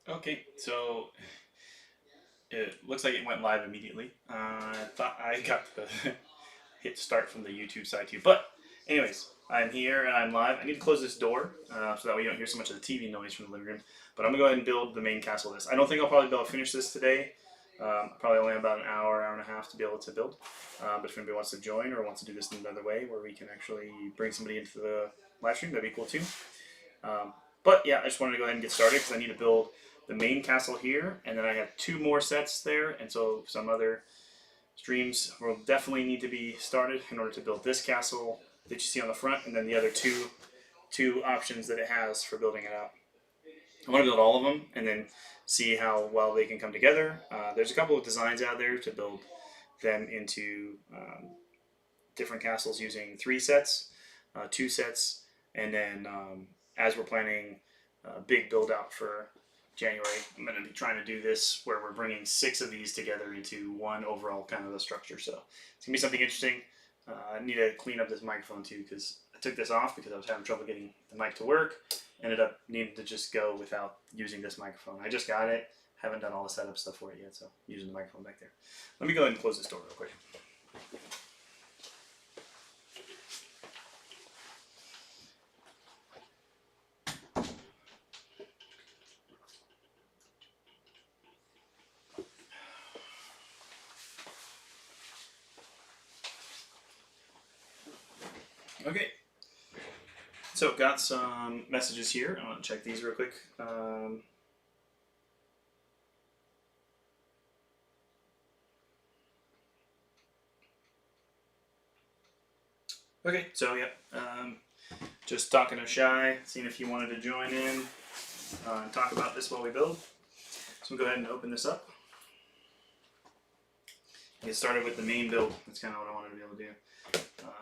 Okay, so it looks like it went live immediately. I thought I got the hit start from the YouTube side too. But anyways, I'm here and I'm live. I need to close this door so that way you don't hear so much of the TV noise from the living room. But I'm gonna go ahead and build the main castle of this. I don't think I'll probably be able to finish this today. Probably only about an hour, hour and a half to be able to build. But if anybody wants to join or wants to do this in another way where we can actually bring somebody into the live stream, that'd be cool too. But yeah, I just wanted to go ahead and get started because I need to build the main castle here, and then I have 2 more sets there, and so some other streams will definitely need to be started in order to build this castle that you see on the front, and then the other two options that it has for building it out. I want to build all of them and then see how well they can come together. There's a couple of designs out there to build them into different castles using 3 sets, 2 sets, and then as we're planning a big build out for January, I'm going to be trying to do this where we're bringing 6 of these together into one overall kind of a structure. So it's going to be something interesting. I need to clean up this microphone too because I took this off because I was having trouble getting the mic to work. Ended up needing to just go without using this microphone. I just got it. Haven't done all the setup stuff for it yet, so using the microphone back there. Let me go ahead and close this door real quick. Okay, so got some messages here. I want to check these real quick. Okay, so yeah, just talking to Shy, seeing if he wanted to join in and talk about this while we build. So we'll go ahead and open this up. Get started with the main build. That's kind of what I wanted to be able to do.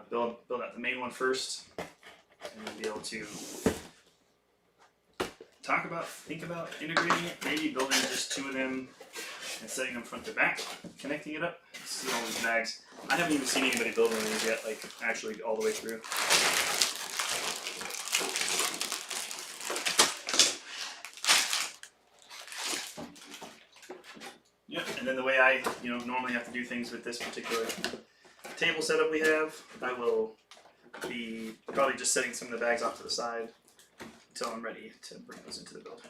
Build out the main one first, and then be able to think about integrating it, maybe building just 2 of them and setting them front to back, connecting it up. See all these bags. I haven't even seen anybody build one of these yet, like actually all the way through. Yep, and then the way I normally have to do things with this particular table setup we have, I will be probably just setting some of the bags off to the side until I'm ready to bring those into the build.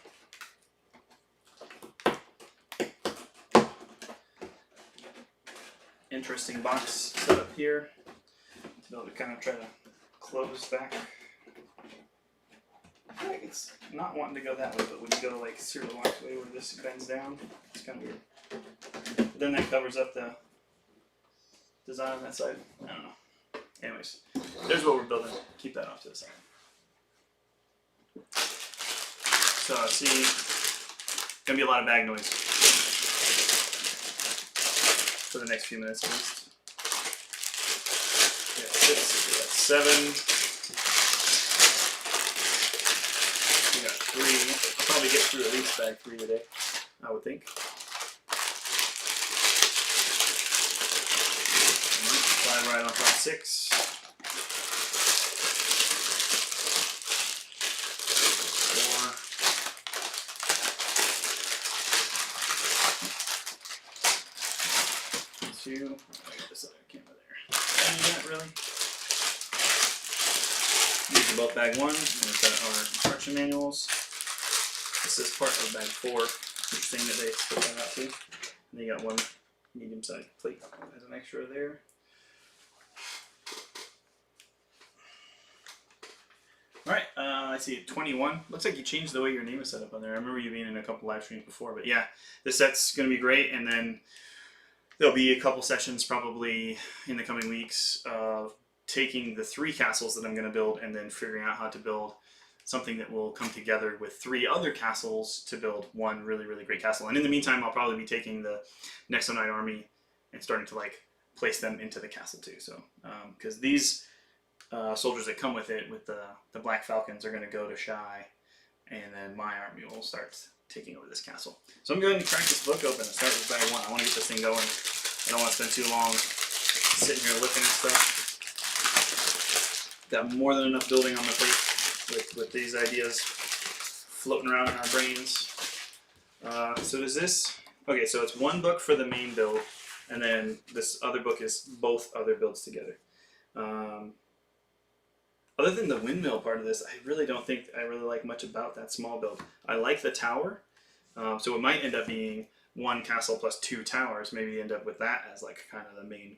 Interesting box setup here to be able to kind of try to close back. I think it's not wanting to go that way, but when you go like serial locked way where this bends down, it's kind of weird. But then that covers up the design on that side. I don't know. Anyways, there's what we're building. Keep that off to the side. So see, gonna be a lot of bag noise for the next few minutes at least. We got 6, we got 7, we got 3. I'll probably get through at least bag 3 today, I would think. Slide right on top 6. 2. I got this other camera there. That really. These are both bag 1. We've got our instruction manuals. This is part of bag 4. Interesting that they split that out too. And they got 1 medium-sized plate as an extra there. Alright, I see 21. Looks like you changed the way your name is set up on there. I remember you being in a couple live streams before, but yeah, this set's going to be great, and then there'll be a couple sessions probably in the coming weeks of taking the 3 castles that I'm going to build and then figuring out how to build something that will come together with 3 other castles to build one really, really great castle. And in the meantime, I'll probably be taking the Next Knight army and starting to like place them into the castle too. So, because these soldiers that come with it, with the Black Falcons, are going to go to Shy, and then my army will start taking over this castle. So I'm going to crack this book open and start with bag 1. I want to get this thing going I don't want to spend too long sitting here looking at stuff. Got more than enough building on my plate with these ideas floating around in our brains. So does this, okay, so it's one book for the main build, and then this other book is both other builds together. Other than the windmill part of this, I really don't think I really like much about that small build. I like the tower, so it might end up being one castle plus 2 towers. Maybe end up with that as like kind of the main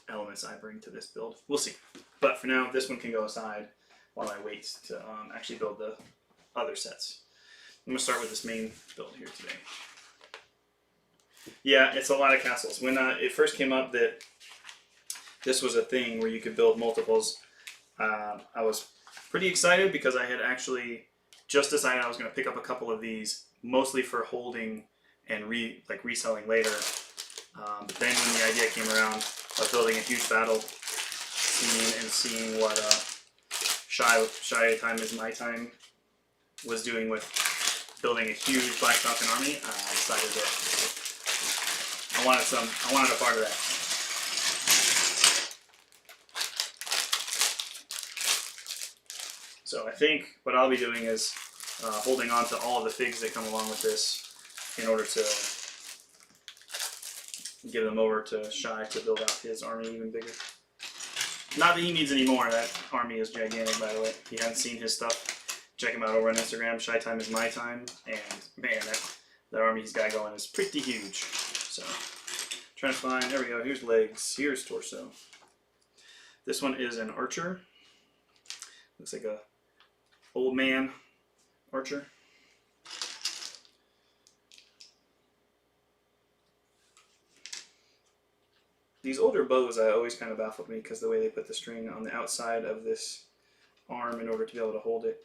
elements I bring to this build. We'll see. But for now, this one can go aside while I wait to actually build the other sets. I'm going to start with this main build here today. Yeah, it's a lot of castles. When it first came up that this was a thing where you could build multiples, I was pretty excited because I had actually just decided I was going to pick up a couple of these, mostly for holding and reselling later. But then when the idea came around of building a huge battle scene and seeing what Shy Time is My Time was doing with building a huge Black Falcon army, I decided that I wanted a part of that. So I think what I'll be doing is holding on to all of the figs that come along with this in order to give them over to Shy to build out his army even bigger. Not that he needs any more. That army is gigantic, by the way. If you haven't seen his stuff, check him out over on Instagram. Shy Time is My Time. And man, that army he's got going is pretty huge. So, trying to find, there we go. Here's legs. Here's torso. This one is an archer. Looks like a old man archer. These older bows always kind of baffled me because the way they put the string on the outside of this arm in order to be able to hold it.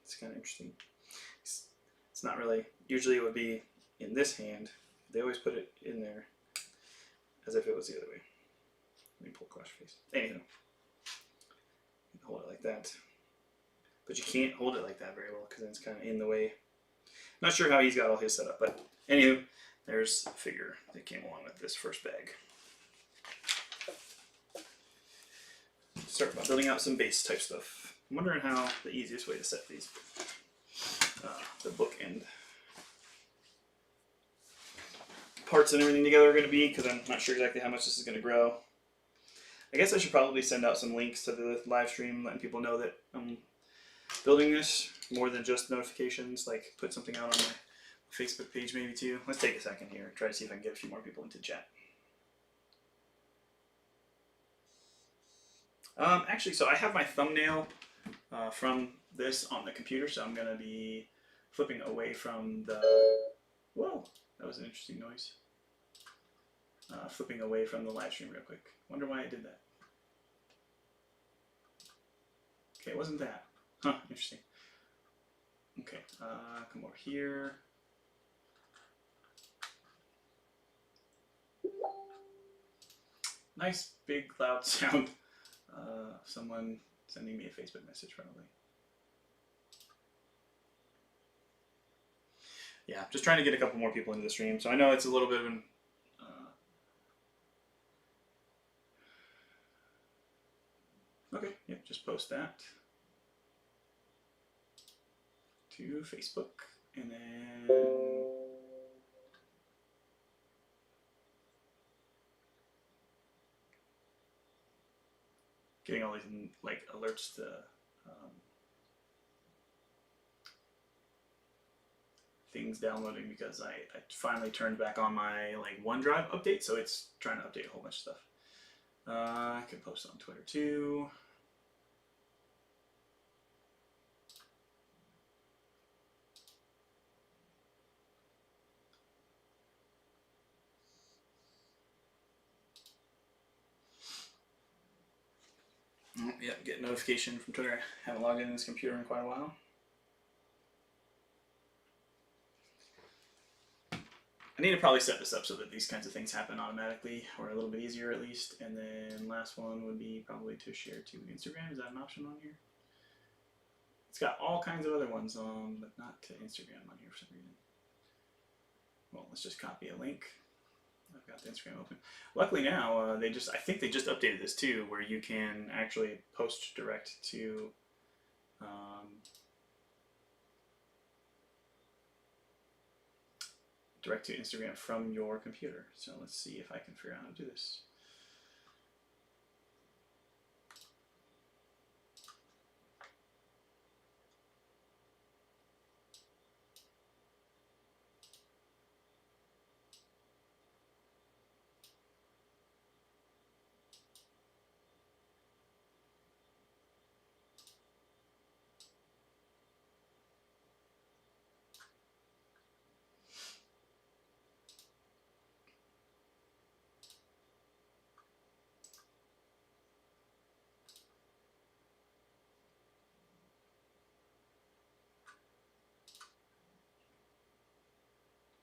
It's kind of interesting. It's not really, usually it would be in this hand. They always put it in there as if it was the other way. Let me pull Clash Face. Anyhow, you can hold it like that. But you can't hold it like that very well because then it's kind of in the way. Not sure how he's got all his set up, but anywho, there's a figure that came along with this first bag. Start by building out some base type stuff. I'm wondering how the easiest way to set these, the bookend parts and everything together are going to be, because I'm not sure exactly how much this is going to grow. I guess I should probably send out some links to the live stream, letting people know that I'm building this, more than just notifications, like put something out on my Facebook page maybe too. Let's take a second here, try to see if I can get a few more people into chat. Actually, so I have my thumbnail from this on the computer, so I'm going to be flipping away from the... Whoa, that was an interesting noise. Flipping away from the live stream real quick. Wonder why I did that. Okay, it wasn't that. Huh, interesting. Okay, come over here. Nice big loud sound. Someone sending me a Facebook message probably. Yeah, just trying to get a couple more people into the stream. So I know it's a little bit of an okay, yep, just post that to Facebook, and then getting all these like alerts to things downloading, because I finally turned back on my like OneDrive update, so it's trying to update a whole bunch of stuff. I can post on Twitter too. Yeah, get a notification from Twitter. I haven't logged in this computer in quite a while. I need to probably set this up so that these kinds of things happen automatically, or a little bit easier at least. And then last one would be probably to share to Instagram. Is that an option on here? It's got all kinds of other ones on, but not to Instagram on here for some reason. Well, let's just copy a link. I've got the Instagram open. Luckily now, I think they just updated this too, where you can actually post direct to Instagram from your computer. So let's see if I can figure out how to do this.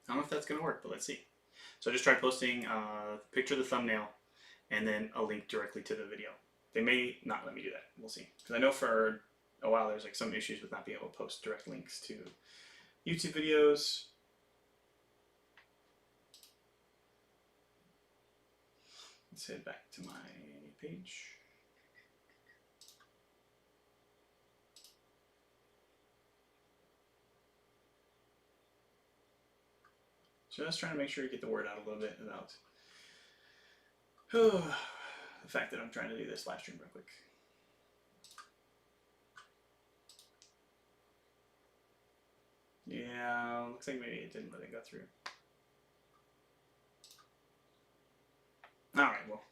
I don't know if that's going to work, but let's see. So I just tried posting a picture of the thumbnail and then a link directly to the video. They may not let me do that. We'll see. Because I know for a while there's like some issues with not being able to post direct links to YouTube videos. Let's head back to my page. Just trying to make sure to get the word out a little bit about the fact that I'm trying to do this live stream real quick. Yeah, looks like maybe it didn't let it go through. Alright, well,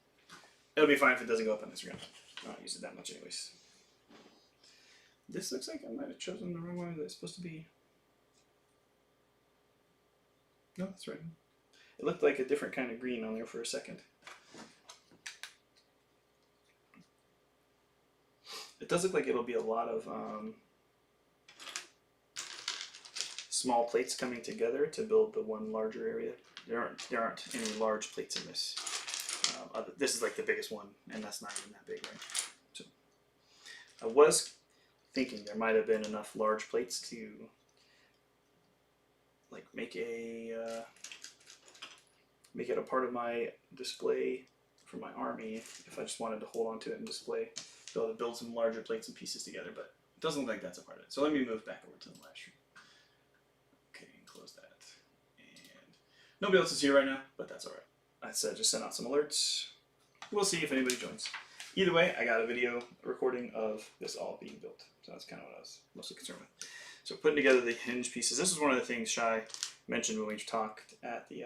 it'll be fine if it doesn't go up on Instagram. I don't use it that much anyways. This looks like I might have chosen the wrong one. That's supposed to be... No, that's right. It looked like a different kind of green on there for a second. It does look like it'll be a lot of small plates coming together to build the one larger area. There aren't any large plates in this. This is like the biggest one, and that's not even that big, right? So I was thinking there might have been enough large plates to like make it a part of my display for my army if I just wanted to hold on to it and display, be able to build some larger plates and pieces together, but it doesn't look like that's a part of it. So let me move back over to the live stream. Okay, close that. And nobody else is here right now, but that's alright. I said just send out some alerts. We'll see if anybody joins. Either way, I got a video recording of this all being built. So that's kind of what I was mostly concerned with. So putting together the hinge pieces. This is one of the things Shai mentioned when we talked at the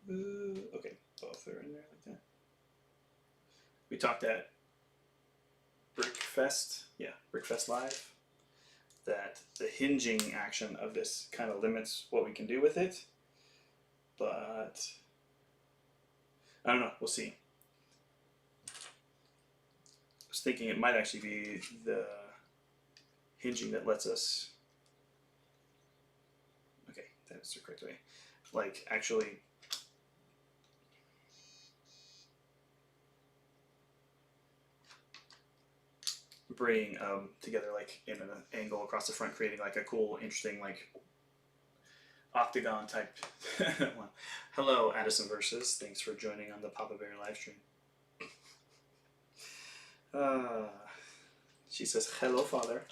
okay, both are in there like that. We talked at Brickfest, yeah, Brickfest Live, that the hinging action of this kind of limits what we can do with it, but I don't know, we'll see. I was thinking it might actually be the hinging that lets us, okay, that's the correct way, like actually bring together like in an angle across the front, creating like a cool, interesting, like octagon type one. Hello, Addison Versus. Thanks for joining on the Papa Bear live stream. She says, hello, father.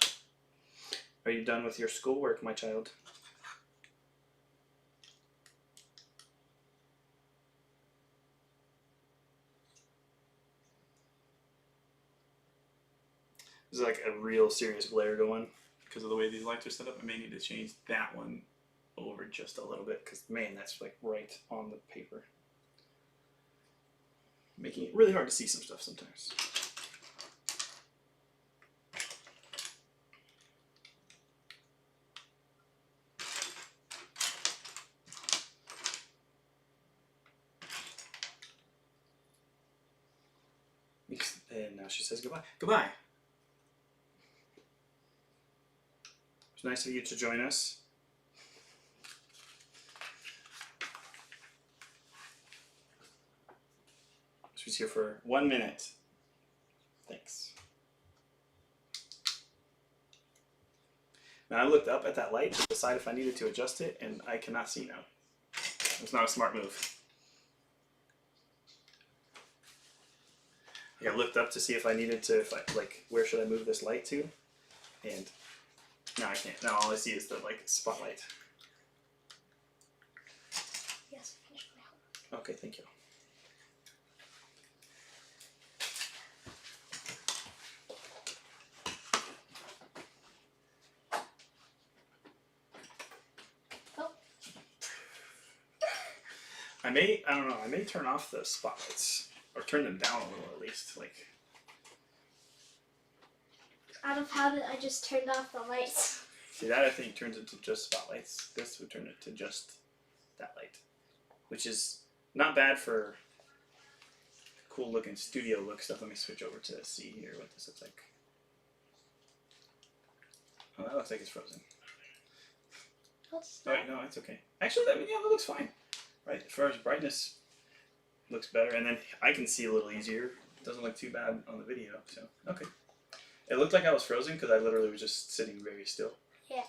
Are you done with your schoolwork, my child? There's like a real serious glare going because of the way these lights are set up. I may need to change that one over just a little bit because, man, that's like right on the paper. Making it really hard to see some stuff sometimes. And now she says goodbye. Goodbye. It's nice of you to join us. She's here for 1 minute. Thanks. And I looked up at that light to decide if I needed to adjust it, and I cannot see now. It's not a smart move. I looked up to see if I needed to, like, where should I move this light to? And now I can't. Now all I see is the, like, spotlight. Yes, finish my homework. Okay, thank you. Oh. I don't know, I may turn off the spotlights. Or turn them down a little at least. Like, Out of habit, I just turned off the lights. see, that I think turns into just spotlights. This would turn it to just that light. Which is not bad for cool looking studio look stuff. Let me switch over to see here what this looks like. Oh, that looks like it's frozen. What's Oh, wait, no, it's okay. Actually, yeah, that looks fine. Right, as far as brightness, looks better, and then I can see a little easier. It doesn't look too bad on the video, so okay. It looked like I was frozen because I literally was just sitting very still. Yeah.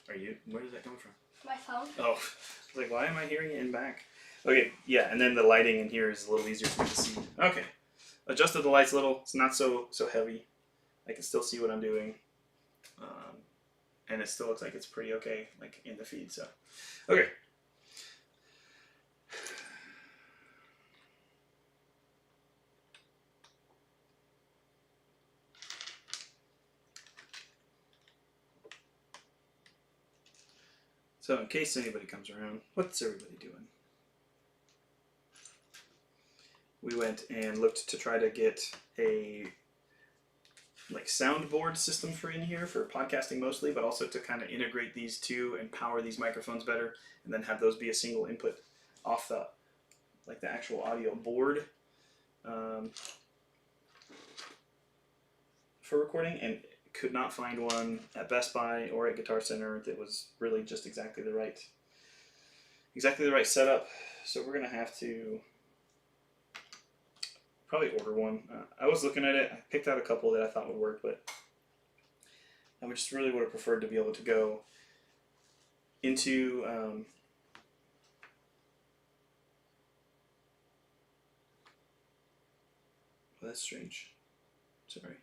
Are you? Where does that come from? My phone. Oh, I was like, why am I hearing it in back? Okay, yeah, and then the lighting in here is a little easier for me to see. Okay, adjusted the lights a little. It's not so heavy. I can still see what I'm doing. And it still looks like it's pretty okay, like in the feed, so. Okay. So in case anybody comes around, what's everybody doing? We went and looked to try to get a like soundboard system for in here for podcasting mostly, but also to kind of integrate these two and power these microphones better, and then have those be a single input off the like the actual audio board for recording, and could not find one at Best Buy or at Guitar Center that was really just exactly the right setup. So we're gonna have to probably order one. I was looking at it. I picked out a couple that I thought would work, but I just really would have preferred to be able to go into well, that's strange. Sorry.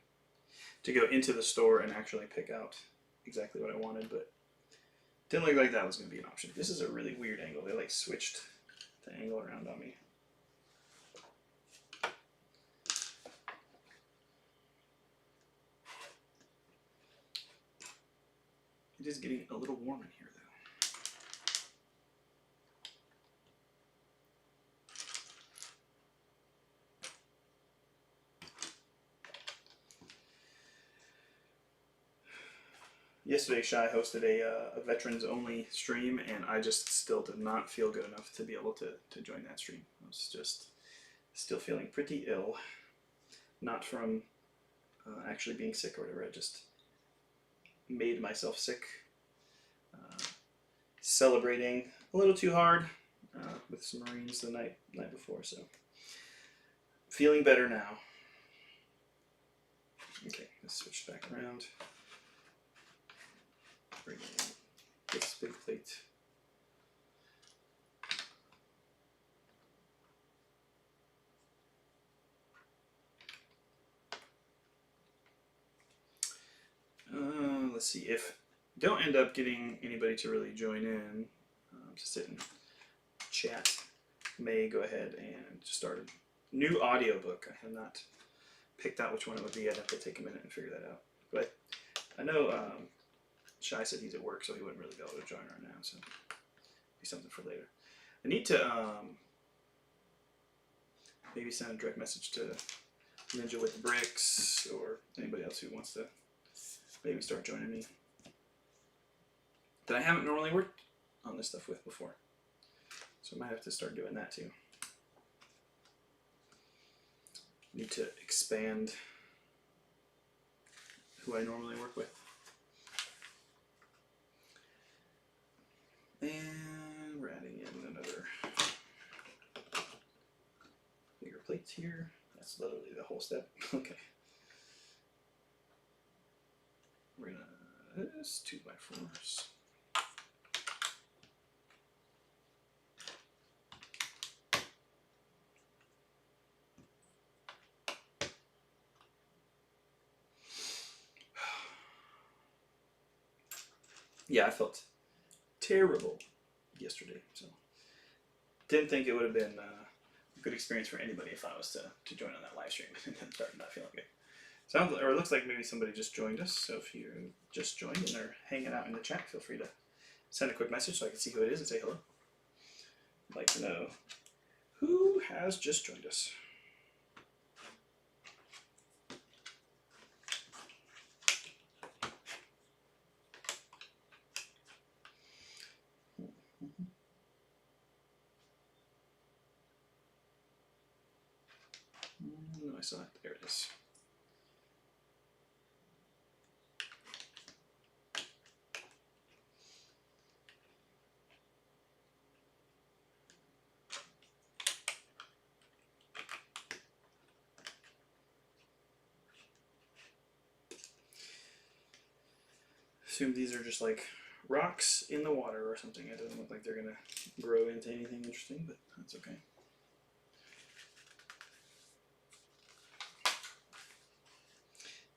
To go into the store and actually pick out exactly what I wanted, but didn't look like that was going to be an option. This is a really weird angle. They like switched the angle around on me. It is getting a little warm in here, though. Yesterday, Shai hosted a veterans-only stream, and I just still did not feel good enough to be able to join that stream. I was just still feeling pretty ill. Not from actually being sick or whatever, I just made myself sick. Celebrating a little too hard with some Marines the night before, so feeling better now. Okay, let's switch back around. Bring in this big plate. Let's see, if don't end up getting anybody to really join in, to sit and chat, may go ahead and just start a new audiobook. I have not picked out which one it would be. I'd have to take a minute and figure that out. But I know Shai said he's at work, so he wouldn't really be able to join right now, so be something for later. I need to maybe send a direct message to Ninja with the Bricks or anybody else who wants to maybe start joining me that I haven't normally worked on this stuff with before. So I might have to start doing that too. Need to expand who I normally work with. And we're adding in another bigger plate here. That's literally the whole step. Okay. this 2x4s. Yeah, I felt terrible yesterday, so didn't think it would have been a good experience for anybody if I was to join on that live stream and then start not feeling good. Sounds, or it looks like maybe somebody just joined us. So if you just joined and are hanging out in the chat, feel free to send a quick message so I can see who it is and say hello. I'd like to know who has just joined us. No, I saw it. There it is. Assume these are just like rocks in the water or something. It doesn't look like they're gonna grow into anything interesting, but that's okay.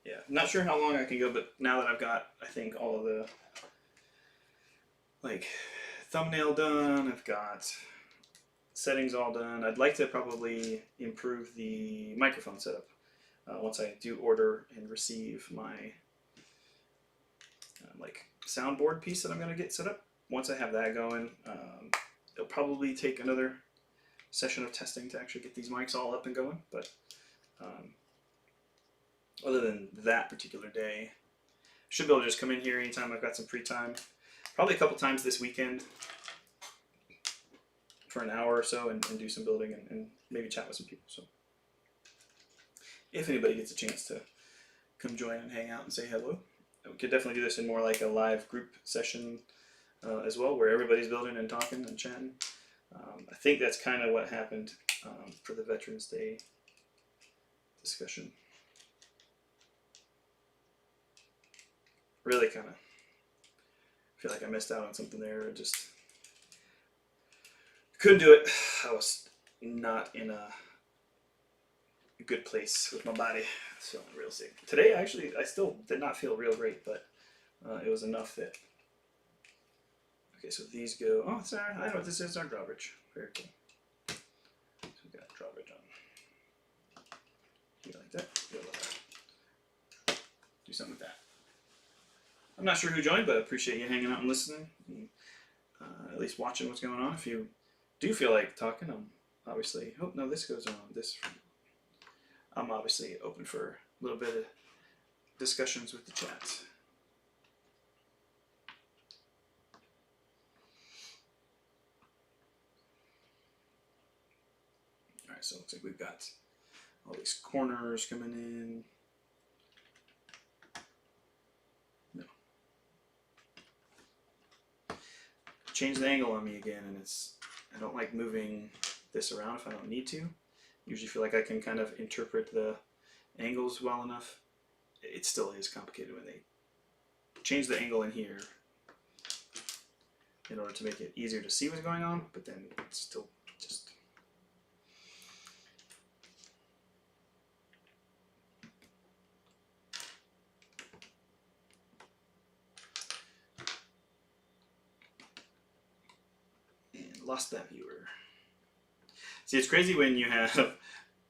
Yeah, not sure how long I can go, but now that I've got, I think, all of the like thumbnail done, I've got settings all done. I'd like to probably improve the microphone setup once I do order and receive my like soundboard piece that I'm going to get set up. Once I have that going, it'll probably take another session of testing to actually get these mics all up and going. But other than that particular day, I should be able to just come in here anytime I've got some free time. Probably a couple times this weekend for an hour or so and do some building and maybe chat with some people. So if anybody gets a chance to come join and hang out and say hello, we could definitely do this in more like a live group session as well, where everybody's building and talking and chatting. I think that's kind of what happened for the Veterans Day discussion. Really kind of feel like I missed out on something there. Just couldn't do it. I was not in a good place with my body. I was feeling real sick. Today, actually, I still did not feel real great, but it was enough that... Okay, so these go... Oh, sorry, I know what this is, our drawbridge. Very cool. So we got drawbridge on. You like that? Do something with that. I'm not sure who joined, but I appreciate you hanging out and listening. And, at least watching what's going on. If you do feel like talking, I'm obviously... Oh, no, this goes on. I'm obviously open for a little bit of discussions with the chat. Alright, so it looks like we've got all these corners coming in. No. Change the angle on me again, and I don't like moving this around if I don't need to. Usually feel like I can kind of interpret the angles well enough. It still is complicated when they change the angle in here in order to make it easier to see what's going on, but then it's still just... And lost that viewer. See, it's crazy when you have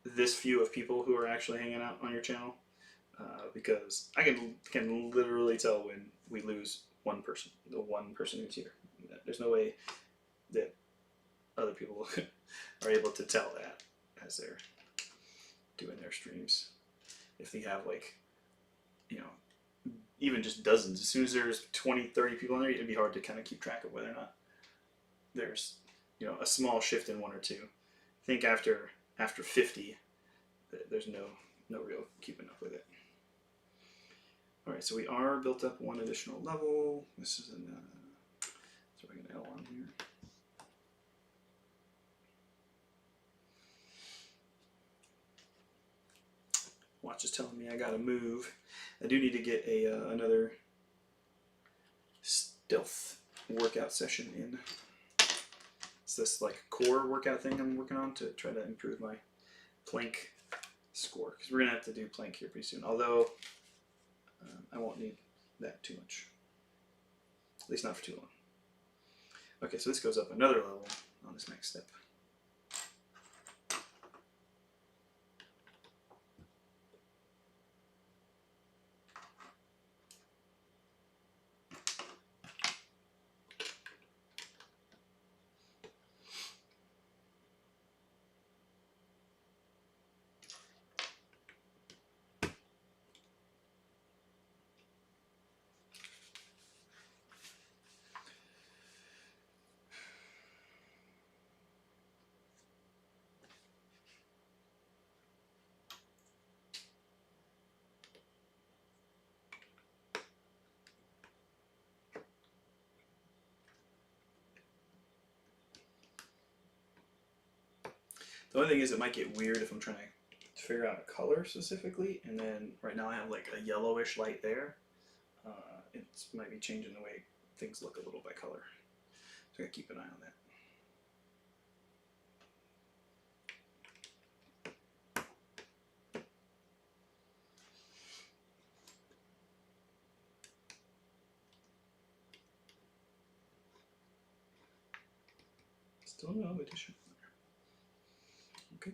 this few of people who are actually hanging out on your channel, because I can literally tell when we lose one person, the one person who's here. There's no way that other people are able to tell that as they're doing their streams. If they have, like, you know, even just dozens, as soon as there's 20, 30 people in there, it'd be hard to kind of keep track of whether or not there's, you know, a small shift in one or two. I think after 50, there's no real keeping up with it. All right, so we are built up one additional level. This is an throwing an L on here. Watch is telling me I gotta move. I do need to get a another stealth workout session in. It's this like core workout thing I'm working on to try to improve my plank score, because we're gonna have to do plank here pretty soon. Although I won't need that too much, at least not for too long. Okay, so this goes up another level on this next step. The only thing is it might get weird if I'm trying to figure out a color specifically, and then right now I have like a yellowish light there. It might be changing the way things look a little by color. So I gotta keep an eye on that. Still no addition. Okay.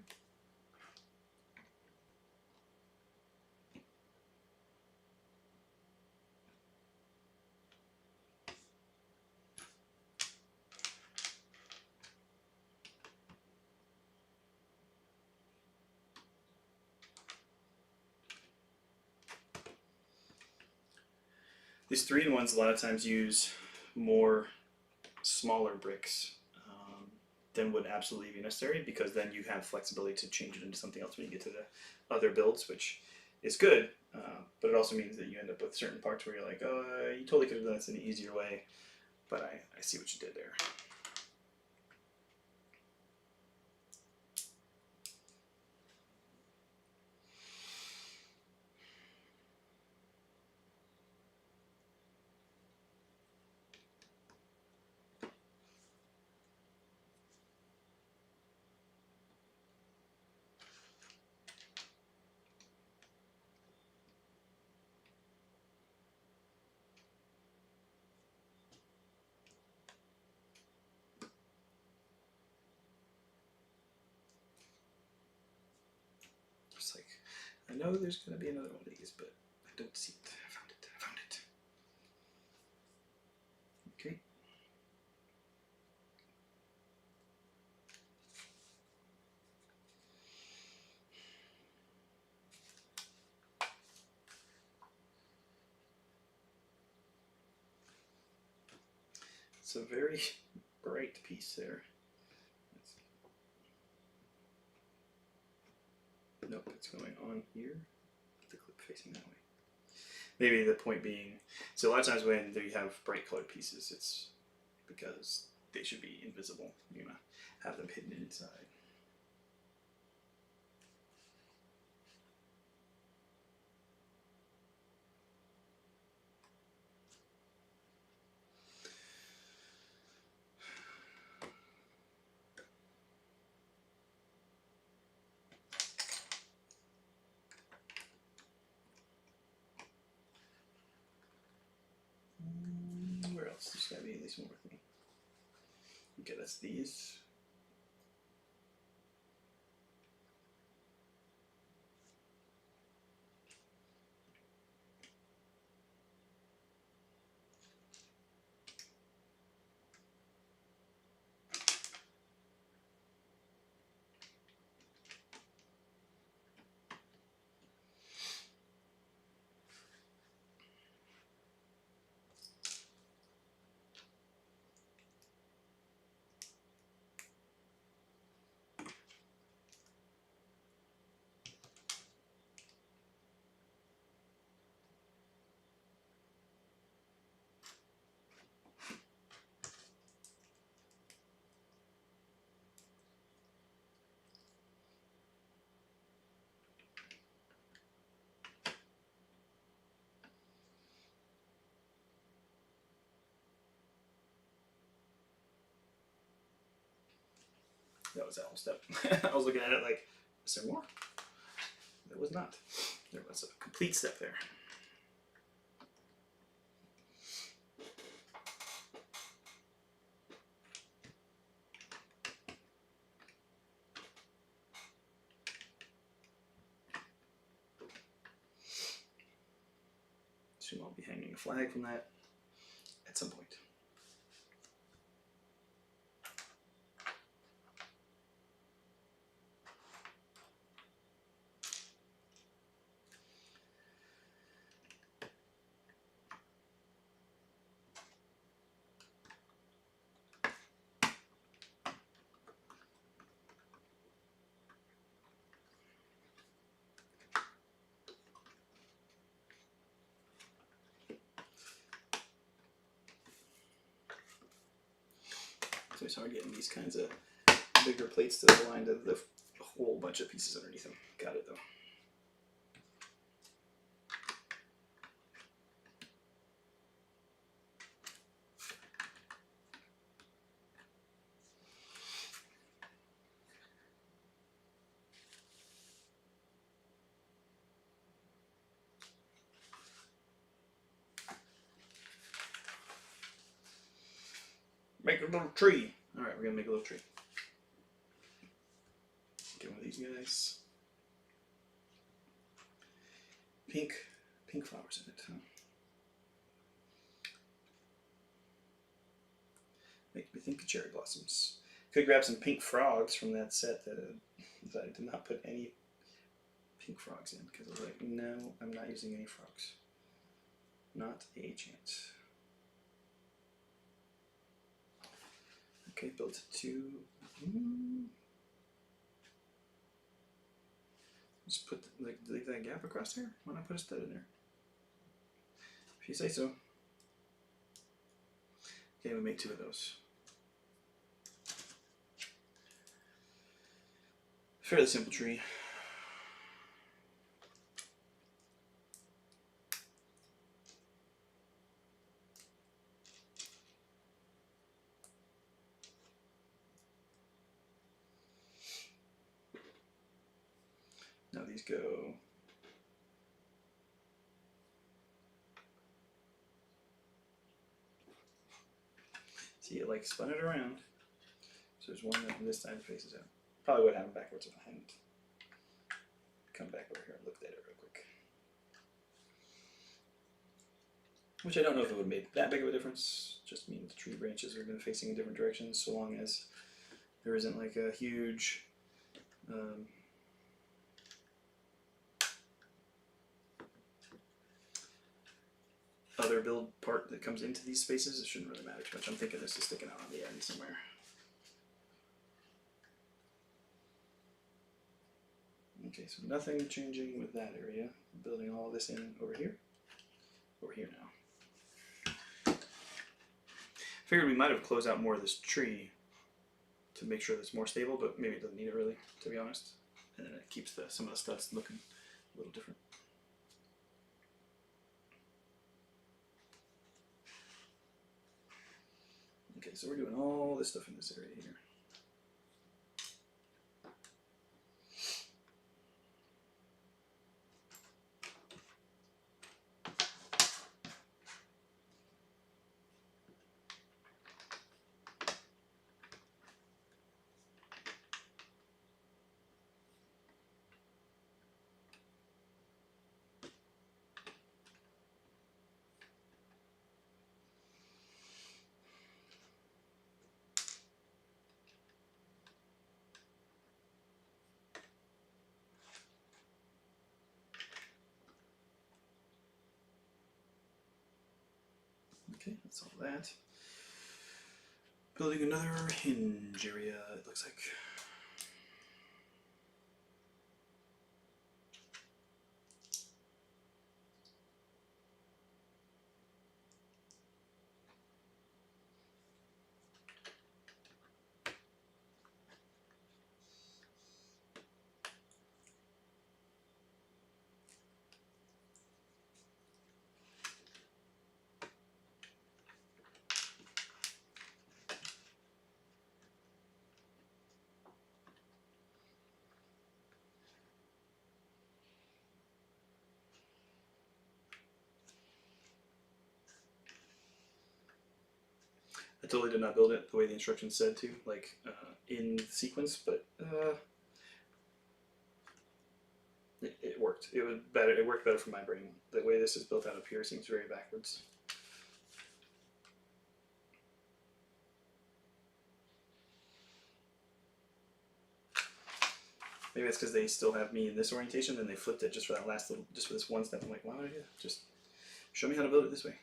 These 3-in-1s a lot of times use more smaller bricks than would absolutely be necessary, because then you have flexibility to change it into something else when you get to the other builds, which is good, but it also means that you end up with certain parts where you're like, oh, you totally could have done this in an easier way, but I see what you did there. It's like, I know there's going to be another one of these, but I don't see it. I found it. I found it. Okay. It's a very bright piece there. Nope, it's going on here. The clip facing that way. Maybe the point being, so a lot of times when you have bright colored pieces, it's because they should be invisible. You're gonna have them hidden inside. Where else? There's gotta be at least one more thing. Okay, that's these. That was that whole step. I was looking at it like, is there more? There was not. There was a complete step there. Soon I'll be hanging a flag from that at some point. So it's hard getting these kinds of bigger plates to align to the whole bunch of pieces underneath them. Got it though. Make a little tree. All right, we're gonna make a little tree. Get one of these guys. Pink flowers in it. Huh? Makes me think of cherry blossoms. Could grab some pink frogs from that set that I did not put any pink frogs in because I was like, no, I'm not using any frogs. Not a chance. Okay, built two. Just put leave that gap across there. Why not put a stud in there? If you say so. Okay, we make two of those. Fairly simple tree. Now these go. See, it like spun it around. So there's one that from this side faces out. Probably would have them backwards if I hadn't come back over here and looked at it real quick. Which I don't know if it would have made that big of a difference. Just means the tree branches are going to be facing in different directions, so long as there isn't like a huge other build part that comes into these spaces. It shouldn't really matter too much. I'm thinking this is sticking out on the end somewhere. Okay, so nothing changing with that area. I'm building all this in over here now. Figured we might have closed out more of this tree to make sure that it's more stable, but maybe it doesn't need it really, to be honest. And then it keeps some of the studs looking a little different. Okay, so we're doing all this stuff in this area here. Okay, that's all that. Building another hinge area, it looks like. totally did not build it the way the instructions said to, like in sequence, but it worked. It was better. It worked better for my brain. The way this is built out up here seems very backwards. Maybe it's because they still have me in this orientation, and they flipped it just for that last little, just for this one step. I'm like, why would I do that? Just show me how to build it this way.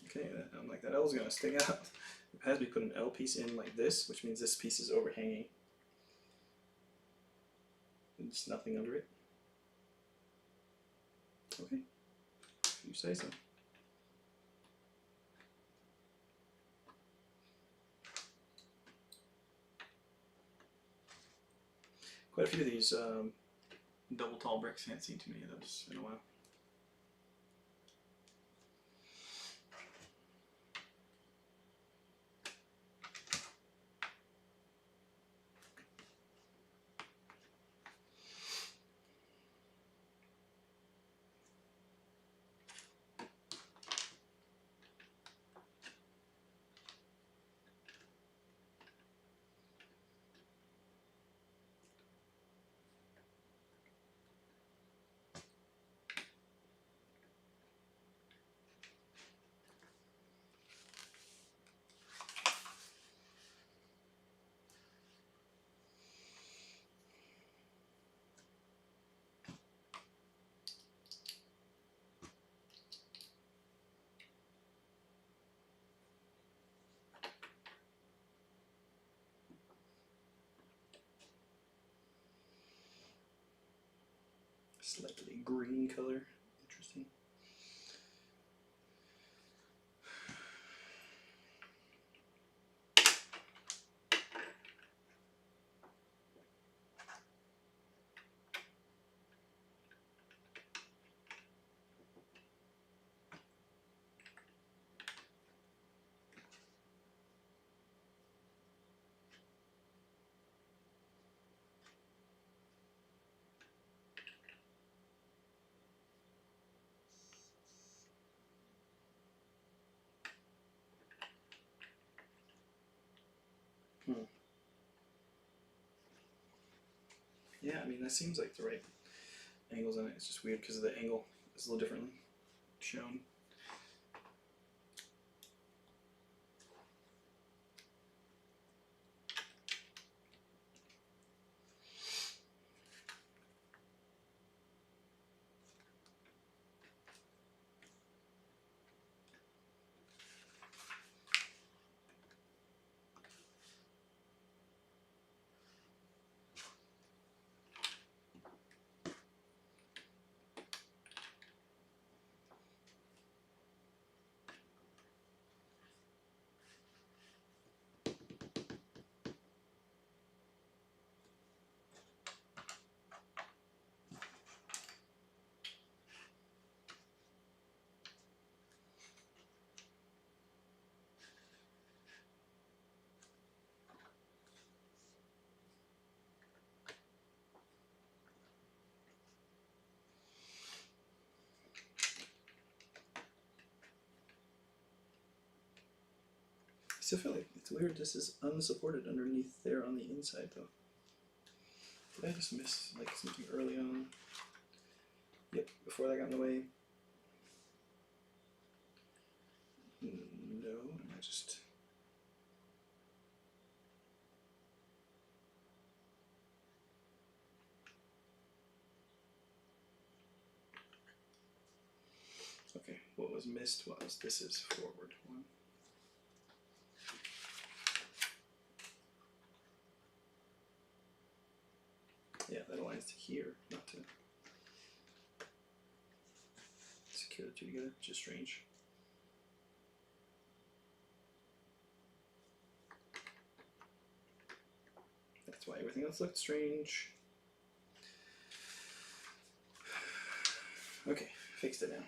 Okay, I'm like, that L is going to stick out. It has me put an L piece in like this, which means this piece is overhanging. And just nothing under it. Okay, if you say so. Quite a few of these double tall bricks. Haven't seen too many of those in a while. Slightly green color. Interesting. Yeah, I mean, that seems like the right angles on it. It's just weird because the angle is a little differently shown. I still feel like it's weird this is unsupported underneath there on the inside though. Did I just miss like something early on? Yep, before that got in the way. No, I just... Okay, what was missed was this is forward one. Yeah, that aligns to here, not to secure the two together, which is strange. That's why everything else looked strange. Okay, fixed it now.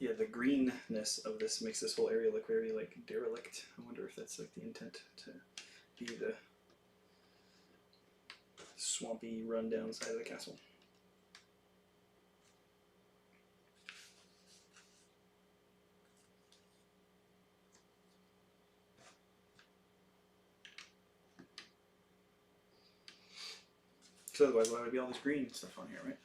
yeah, the greenness of this makes this whole area look very like derelict. I wonder if that's like the intent, to be the swampy, rundown side of the castle. Because otherwise, why would be all this green stuff on here, right?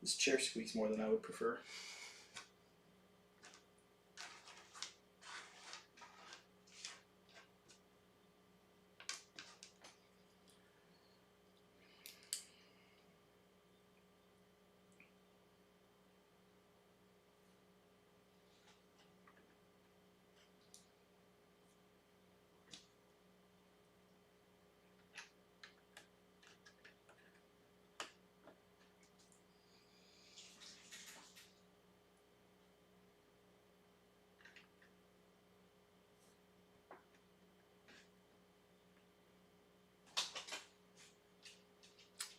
This chair squeaks more than I would prefer.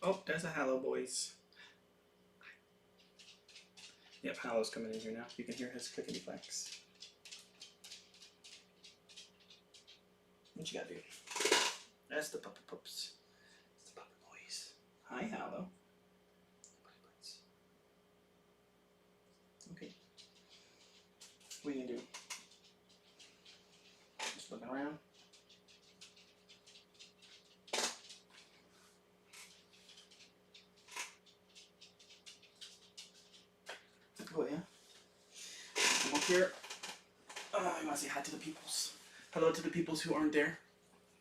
Oh, there's a Hallow, boys. Yep, Hallow's coming in here now. You can hear his clickety clacks. What you gotta do? That's the puppy pups. It's the puppy boys. Hi, Hallow. Okay. What are you gonna do? Just looking around. Oh yeah. Come up here. You want to say hi to the peoples? Hello to the peoples who aren't there.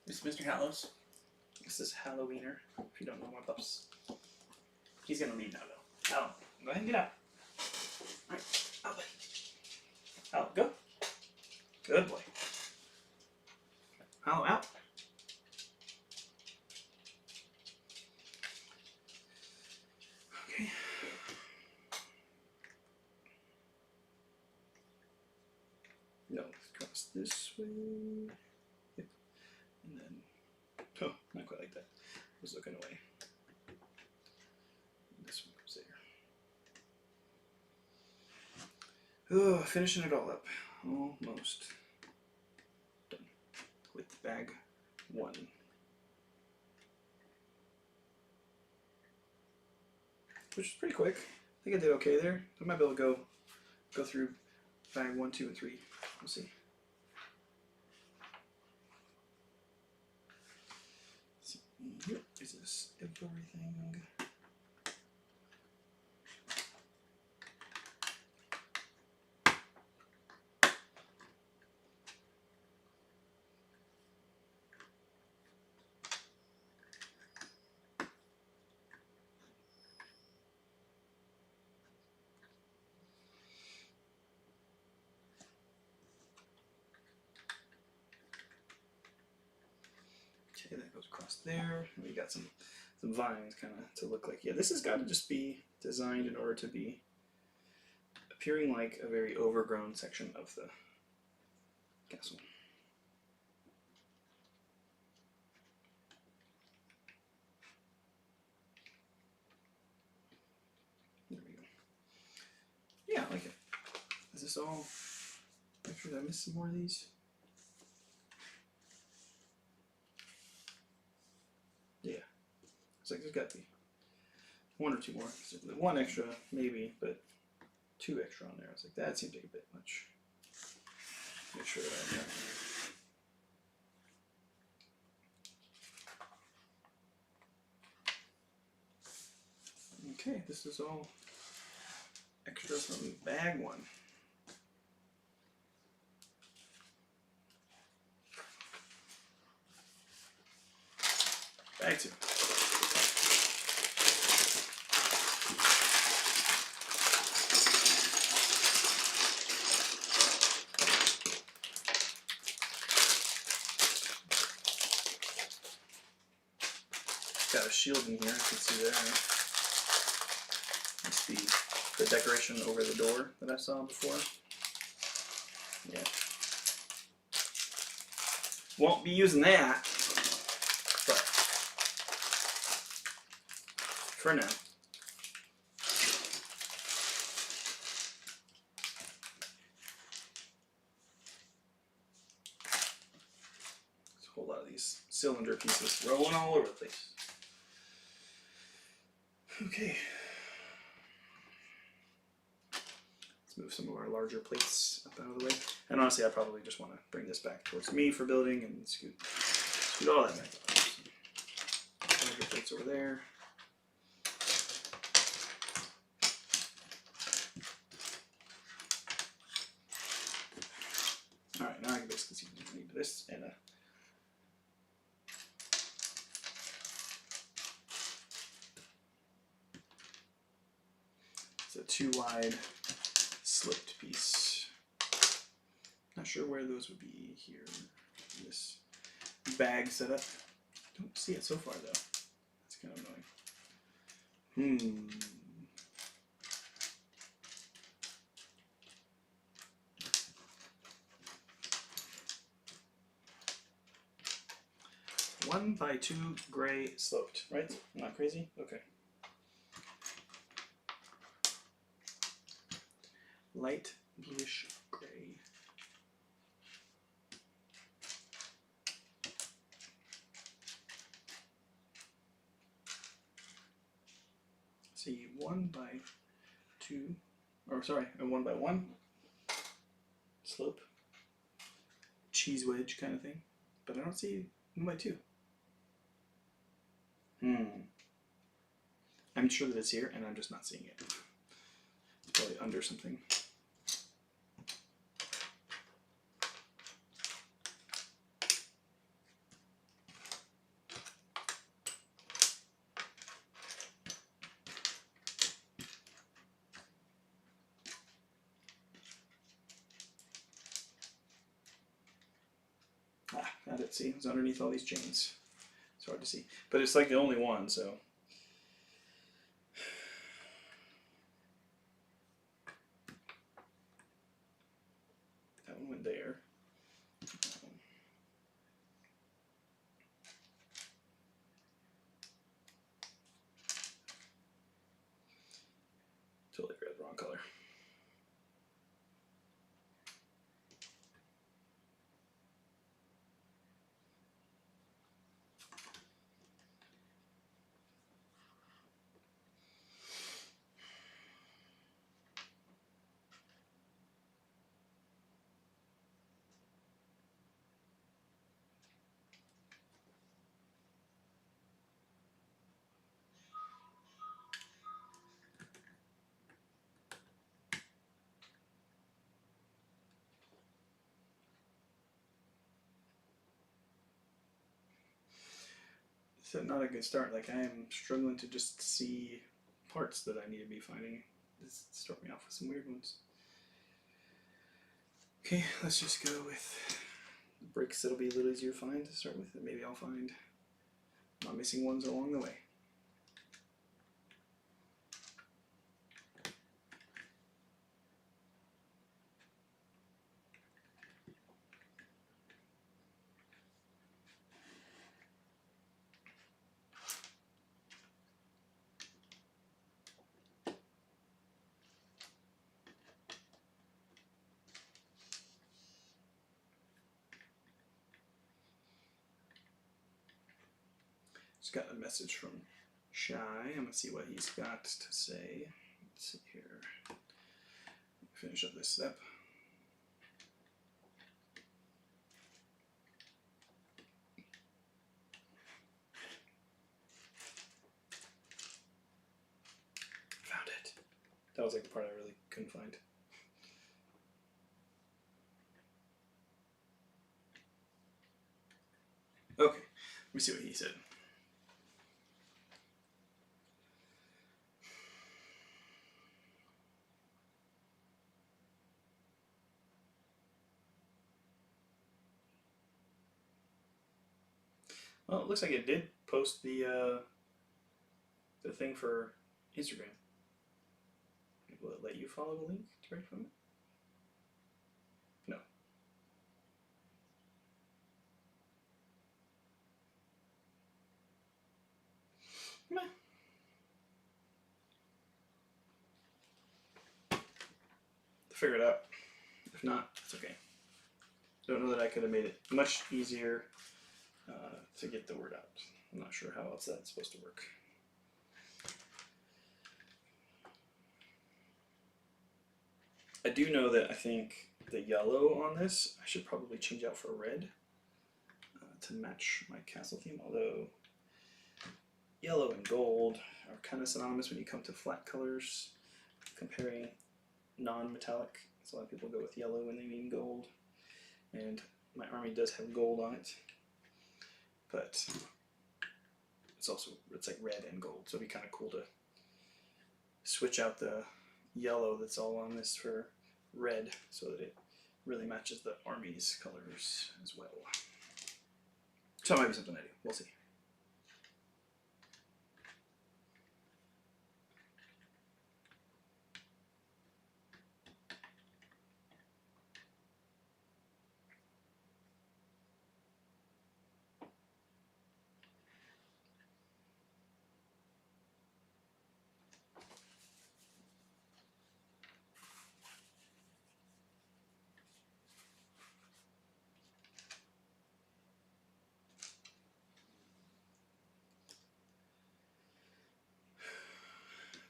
This is Mr. Hallows. This is Halloweener. If you don't know my pups, he's gonna leave now though. Hallow, go ahead and get out. All right, out, buddy. Hallow, go. Good boy. Hallow, out. Okay. No, cross this way. Yep. And then, oh, not quite like that. I was looking away. This one goes there. Oh, finishing it all up. Almost done with bag 1. Which is pretty quick. I think I did okay there. I might be able to go through bag 1, 2, and 3. We'll see. So here is this everything. Okay, that goes across there. And we got some vines kind of to look like. Yeah, this has got to just be designed in order to be appearing like a very overgrown section of the castle. There we go. Yeah, I like it. Is this all? Actually, did I miss some more of these? Yeah. It's like there's got to be 1 or 2 more. 1 extra, maybe, but 2 extra on there. I was like, that seemed like a bit much. Make sure that I got. Okay, this is all extra from bag 1. Bag 2. shield in here, you can see there. It's the decoration over the door that I saw before. Yeah. Won't be using that, but for now. There's a whole lot of these cylinder pieces rolling all over the place. Okay. Let's move some of our larger plates up out of the way. And honestly, I probably just want to bring this back towards me for building and scoot all that back up. So, larger plates over there. Alright, now I can basically see I need this and a it's a 2-wide slipped piece. Not sure where those would be here in this bag setup. Don't see it so far though. That's kind of annoying. One by 2 gray sloped, right? I'm not crazy? Okay. Light bluish gray. See, 1 by 2, or sorry, a 1 by 1 slope, cheese wedge kind of thing, but I don't see 1 by 2. I'm sure that it's here, and I'm just not seeing it. It's probably under something. Got it. See, it's underneath all these chains. It's hard to see, but it's like the only one, so. That one went there. Totally grabbed the wrong color. So not a good start. Like I am struggling to just see parts that I need to be finding. This start me off with some weird ones. Okay, let's just go with the bricks that'll be a little easier to find to start with, and maybe I'll find not missing ones along the way. Just got a message from Shy. I'm gonna see what he's got to say. Let's see here. Finish up this step. Found it. That was like the part I really couldn't find. Okay, let me see what he said. Well, it looks like it did post the the thing for Instagram. Will it let you follow the link direct from it? No. Meh. Figure it out. If not, it's okay. Don't know that I could have made it much easier to get the word out. I'm not sure how else that's supposed to work. I do know that I think the yellow on this I should probably change out for red to match my castle theme, although yellow and gold are kind of synonymous when you come to flat colors. Comparing non-metallic, so a lot of people go with yellow when they mean gold, and my army does have gold on it, but it's like red and gold, so it'd be kind of cool to switch out the yellow that's all on this for red so that it really matches the army's colors as well. So it might be something I do. We'll see.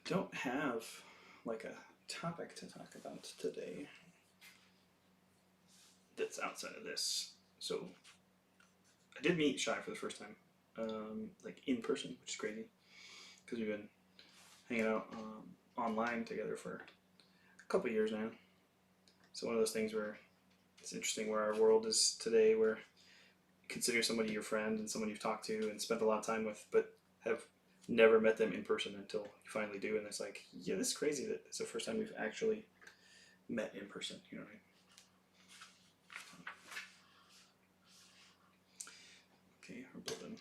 Don't have like a topic to talk about today that's outside of this. So I did meet Shy for the first time, like in person, which is crazy because we've been hanging out online together for a couple years now. So one of those things where it's interesting where our world is today, where you consider somebody your friend and someone you've talked to and spent a lot of time with, but have never met them in person until you finally do, and it's like, yeah, this is crazy that it's the first time we've actually met in person, you know what I mean? Okay, we're building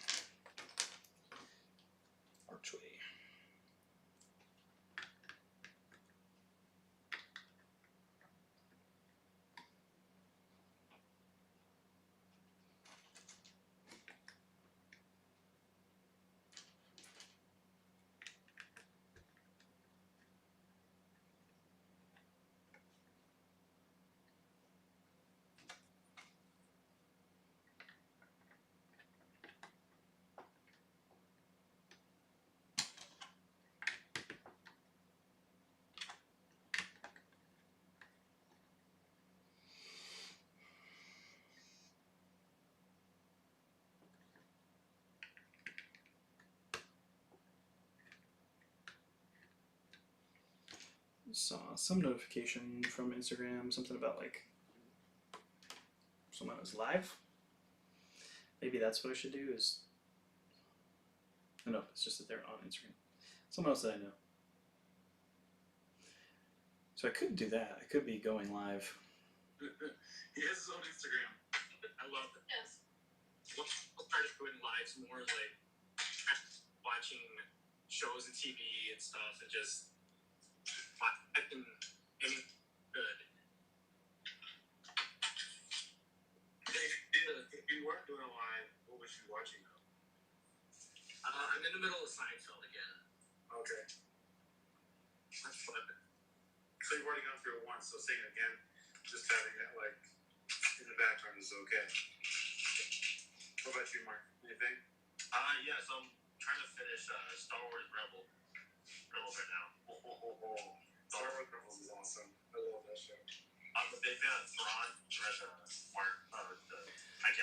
archway. Saw some notification from Instagram, something about like someone was live. Maybe that's what I should do is, no, it's just that they're on Instagram. Someone else that I know. So I could do that. I could be going live. He has his own Instagram. I love it. Yes. We'll start doing lives more like watching shows and TV and stuff and just watching any good. If you weren't doing a live, what was you watching though? I'm in the middle of Seinfeld again. Okay. That's fun. So you've already gone through it once, so seeing it again, just having it like in the background is okay. What about you, Mark? Anything? Yeah, so I'm trying to finish Star Wars Rebels right now. Star Wars Rebels is awesome. I love that show. I'm a big fan of Thrawn.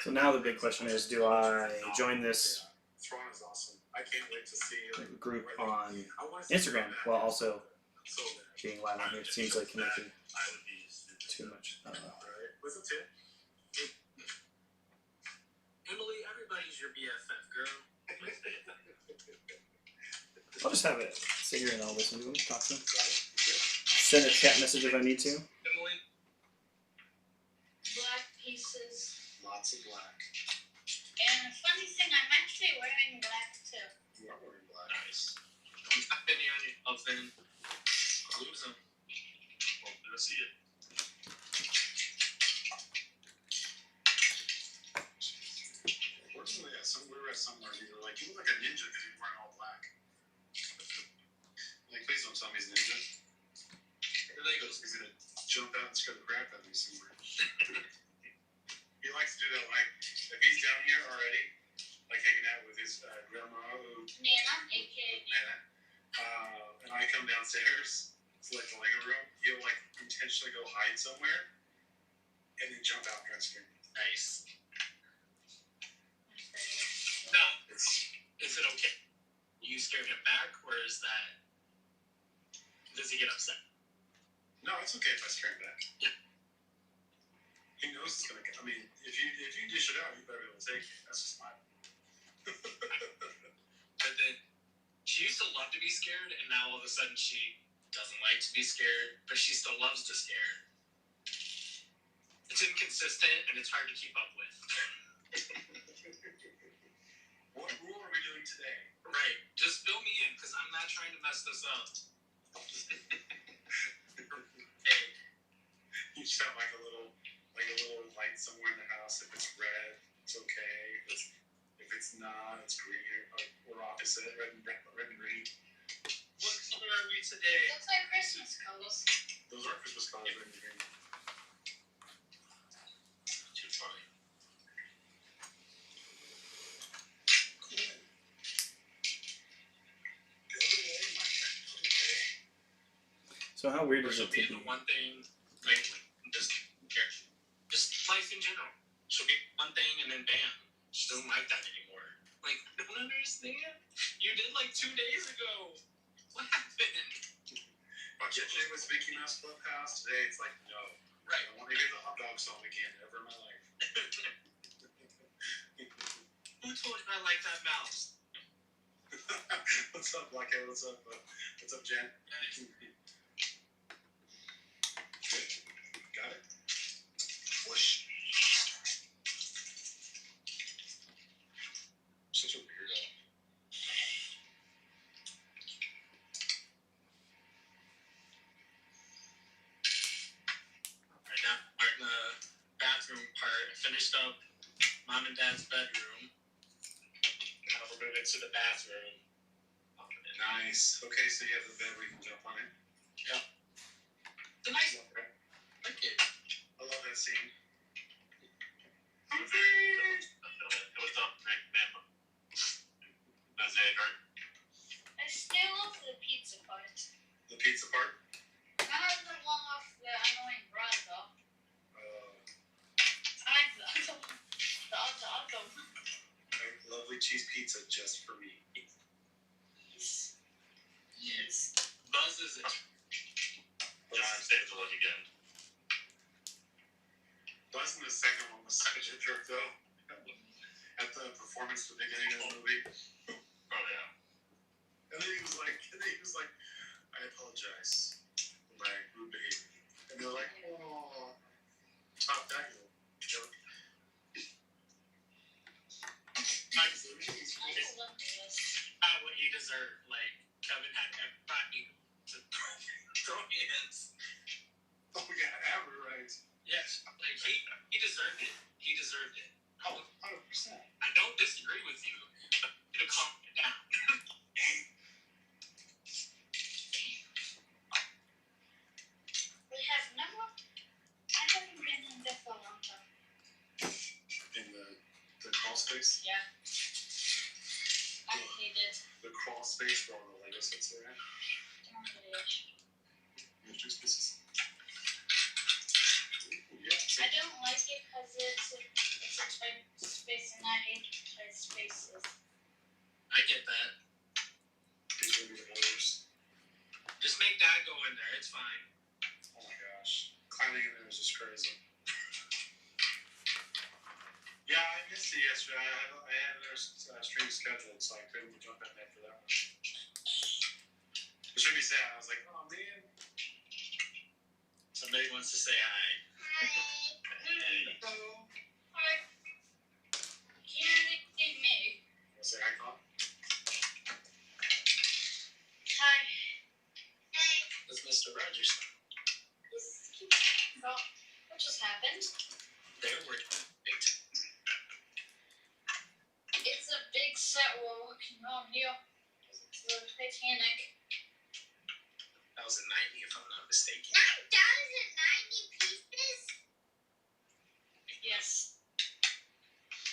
So now the big question is, do I join this Thrawn is awesome. I can't wait to see group on Instagram while also being live on here? It seems like connected too much. I don't know. What's it too? Emily, everybody's your BFF, girl. I'll just have it sit here and I'll listen to them, talk to them. Send a chat message if I need to. Emily? Black pieces. Lots of black. And a funny thing, I'm actually wearing black too. You are wearing black. Nice. Don't tap any on yourself, then lose them. Hopefully, I see it. Fortunately, we were at somewhere and you were like, you look like a ninja because you're wearing all black. Like, please don't tell me he's a ninja. He's gonna jump out and scare the crap out of me somewhere. He likes to do that, like, if he's down here already, like hanging out with his grandma, Nana, aka Nana, and I come downstairs to like the Lego room, he'll like intentionally go hide somewhere and then jump out and try to scare me. Nice. Now, is it okay? You scared him back, or is that? Does he get upset? No, it's okay if I scare him back. Yeah. He knows it's gonna. I mean, if you dish it out, you better be able to take it. That's just my. But then she used to love to be scared, and now all of a sudden she doesn't like to be scared, but she still loves to scare. It's inconsistent, and it's hard to keep up with. What rule are we doing today? Right. Just fill me in, because I'm not trying to mess this up. Hey. You sound like a little light somewhere in the house. If it's red, it's okay. If it's not, it's green. Or opposite, red and green. What color are we today? looks like Christmas colors. Those are Christmas colors, red and green. Too funny. So how weird is She'll it to be be? the one thing, like, just life in general. She'll get one thing and then bam, she doesn't like that anymore. Like, I don't understand. You did like 2 days ago. What happened? Yesterday was Mickey Mouse Clubhouse. Today it's like, no. Right. I want to hear the hot dog song again ever in my life. Who told you I like that mouse? What's up, Blackhead? What's up, Jen? Got it? Whoosh. Such a weirdo. Right now, we're in the bathroom part. I finished up mom and dad's bedroom. Now we're moving to the bathroom. Nice. Okay, so you have the bed where you can jump on it. Yeah. It's a nice one. Okay. Like it. I love that scene. What's up, Rick? Man. That's it, right? I still love the pizza part. The pizza part. Not the one off the annoying bread though. Uh, I like the other one. The other one. a lovely cheese pizza just for me. Yes. Yes. Buzz is it. John, save the look again. Buzz in the second one was such a jerk though. At the performance at the beginning of the movie. Oh yeah. And then he was like, I apologize for my rude behavior. And they're like, oh, top that, you jerk. I love this. What he deserved. Like, Kevin had everybody to throw hands. Oh yeah, Amber, right. Yes. Like, he deserved it. He deserved it. Oh, 100%. I don't disagree with you, but you to calm it down. We have never. I haven't been in there for a long time. In the crawl space. Yeah. I hate it. The crawl space where all the Lego sets are at. Don't hate it. There's 2 spaces. Ooh, yeah. So, I don't like it because it's a tight space and I hate tight spaces. I get that. these are the doors. Just make Dad go in there. It's fine. Oh my gosh. Climbing in there is just crazy. Yeah, I missed it yesterday. I had another stream scheduled, so I couldn't jump in there for that one. Which made me sad. I was like, oh man. Somebody wants to say hi. Hey. Hello. Hi. Can't see me. Want to say hi, Colin? Oh, what just happened? There were big. It's a big set we're working on here. It's the Titanic. That was a 90, if I'm not mistaken. 9,090 pieces? Yes.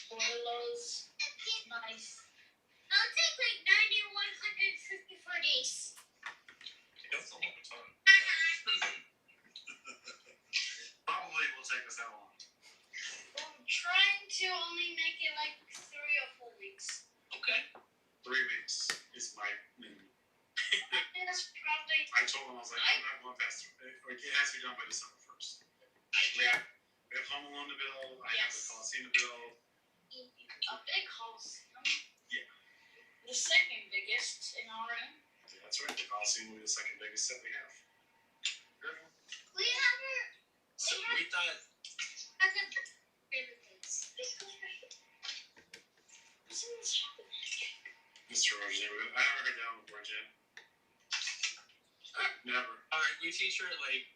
Spoilers. Nice. I'll take like 9,154 days. That's a long time. Probably will take us that long. I'm trying to only make it like 3 or 4 weeks. Okay. 3 weeks is my minimum. That's probably. I told him, I was like, I'm not going past. Like, it has to be done by December 1st. We have Home Alone to build. I have the Yes. Coliseum to build. A big Coliseum. Yeah. The second biggest in our room. Yeah, that's right. The Coliseum will be the second biggest set we have. We have a. So we thought. At the favorite things. What's happening? Mr. Roger, I haven't heard that one before, Jim. Never. Alright, we teach her, like,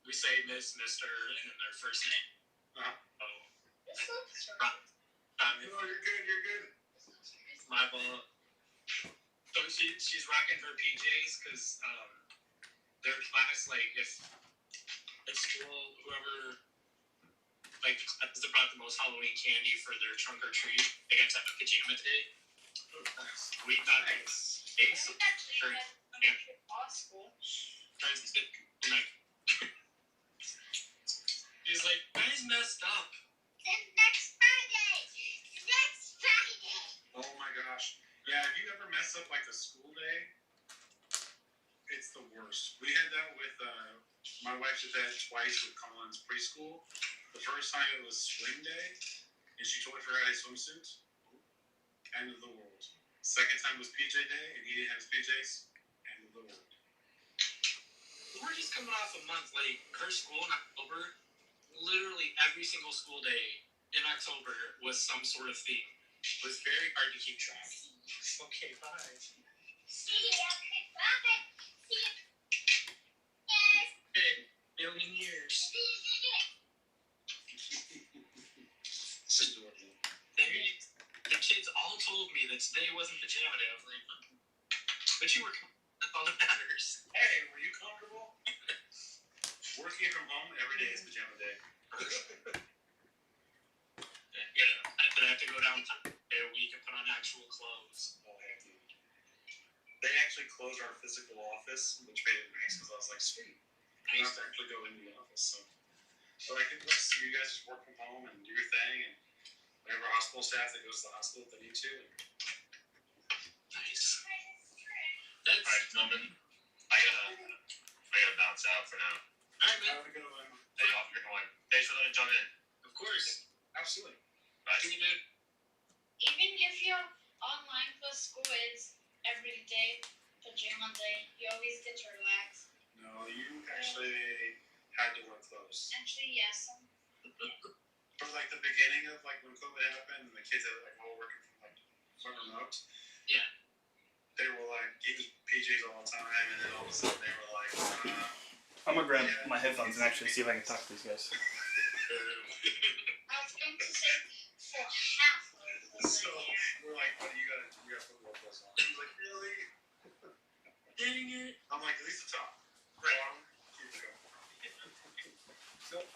we say Miss, Mr., and then their first name. Uh-huh. Oh. It's not sorry. No, you're good, you're good. My fault. So she's rocking her PJs because their class, like, if at school, whoever, like, the class that brought the most Halloween candy for their trunk or treat, they got to have a pajama day. We thought it was ace. We actually had law school. And like, he's like, guys messed up. Then next Friday. Next Friday. Oh my gosh. Yeah, if you ever mess up like a school day, it's the worst. We had that with, my wife did that twice with Colin's preschool. The first time it was swim day, and she totally forgot his swimsuit. End of the world. Second time was PJ day, and he didn't have his PJs. End of the world. We're just coming off a month, like, her school in October, literally every single school day in October was some sort of theme. It was very hard to keep track. Okay, bye. See ya. Bye. See ya. Yes. Hey, billion years. This is adorable. The kids all told me that today wasn't pajama day. I was like, but you were that's all that matters. Hey, were you comfortable? Working from home every day is pajama day. Yeah, but I have to go down a week and put on actual clothes. Oh, heck no. They actually closed our physical office, which made it nice because I was like, sweet. I don't have to actually go into the office. So I can let's you guys just work from home and do your thing, and whatever hospital staff that goes to the hospital if they need to. Nice. That's Alright, gentlemen, I gotta bounce out for now. alright, man. Have a good one. Hey, off you're going. Thanks for letting me jump in. Of course. Absolutely. Bye. See you, dude. Even if you're online for school, it's every day pajama day. You always get to relax. No, you actually had to wear clothes. Actually, yes. For like the beginning of like when COVID happened and the kids that like all working from remote. Yeah. They were like using PJs all the time, and then all of a sudden they were like, I'm gonna grab my headphones and actually see if I can talk to these guys. I was going to say for half of the so year. we're like, buddy, you gotta put more clothes on. He's like, really? Dang it. I'm like, at least the top. Right. Bottom, keep it going. Nope.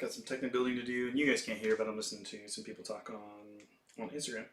got some technical building to do, and you guys can't hear, but I'm listening to some people talk on Instagram.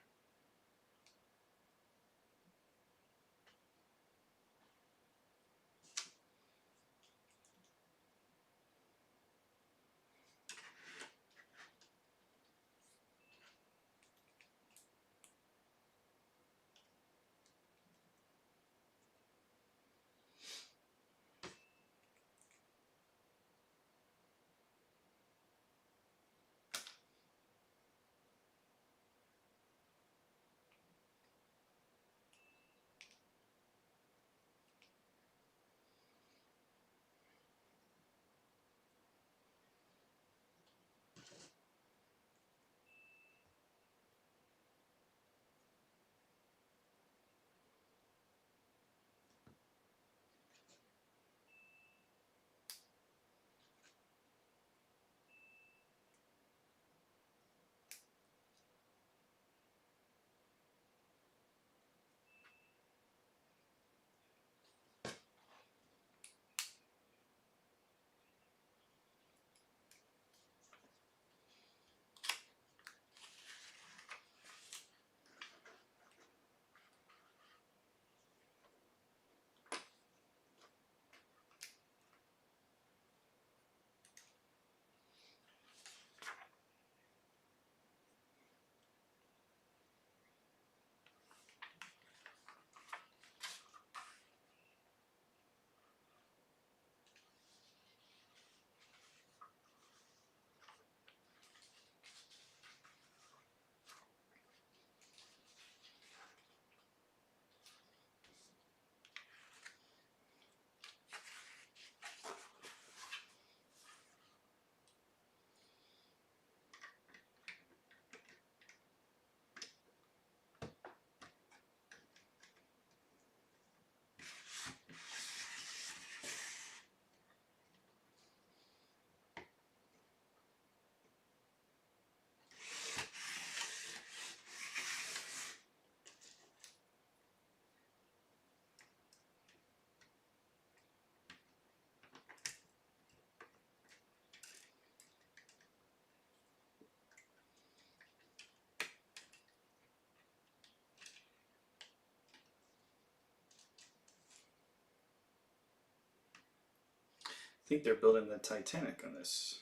I think they're building the Titanic on this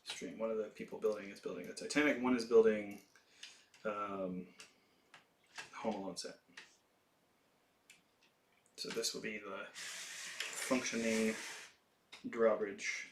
stream. One of the people building is building the Titanic. One is building Home Alone set. So this will be the functioning drawbridge.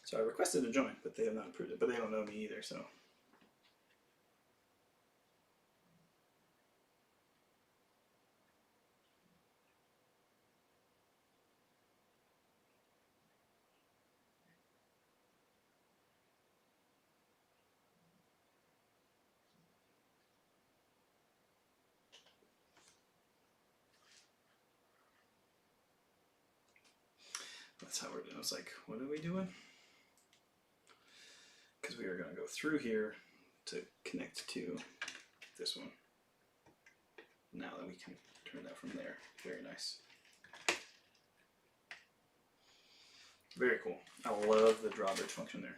So I requested to join, but they have not approved it. But they don't know me either, so. That's how we're doing. I was like, what are we doing? Because we are going to go through here to connect to this one. Now that we can turn that from there. Very nice. Very cool. I love the drawbridge function there.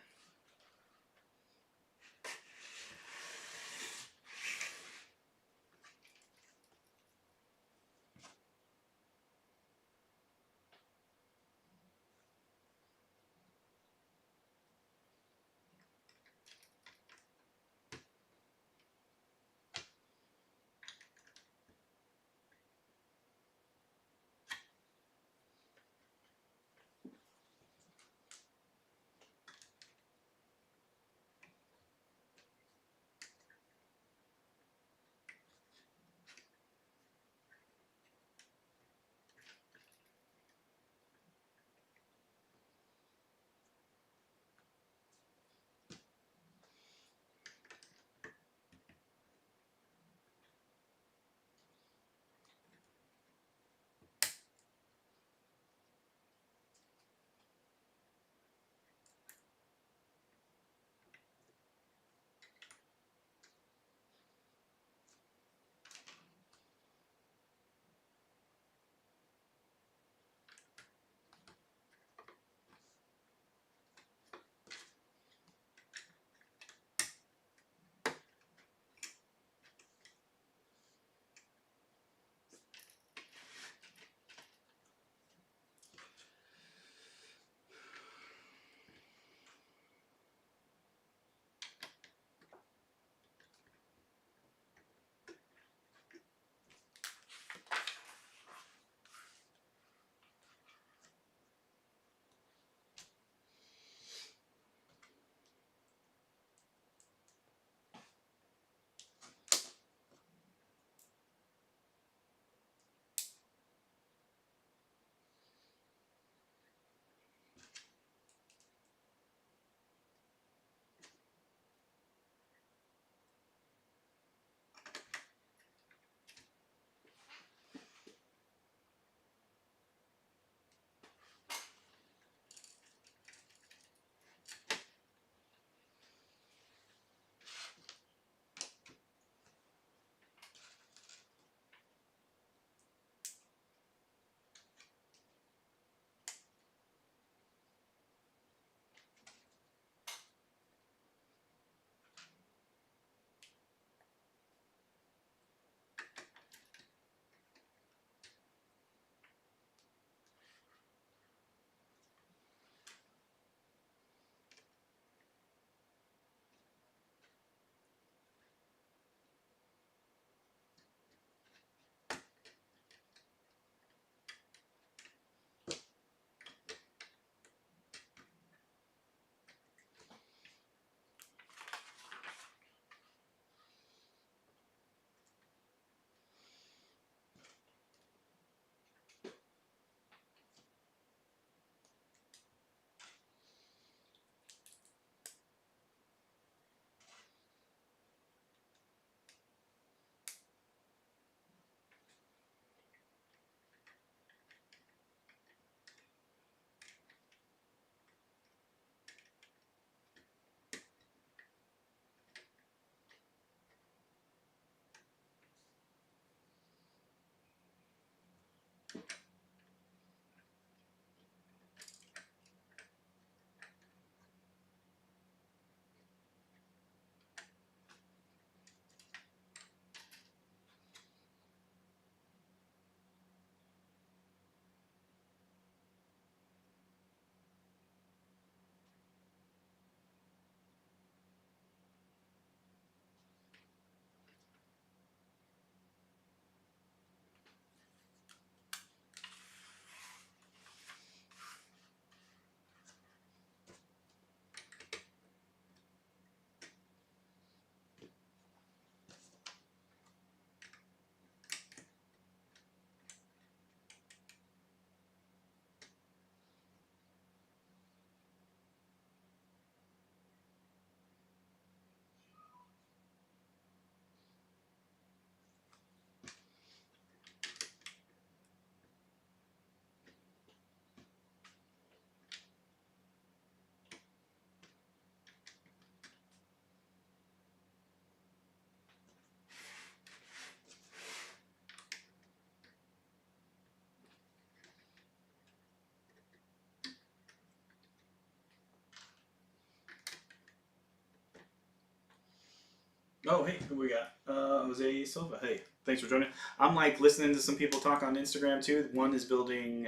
Oh, hey, who we got? Jose Silva. Hey, thanks for joining. I'm like listening to some people talk on Instagram too. One is building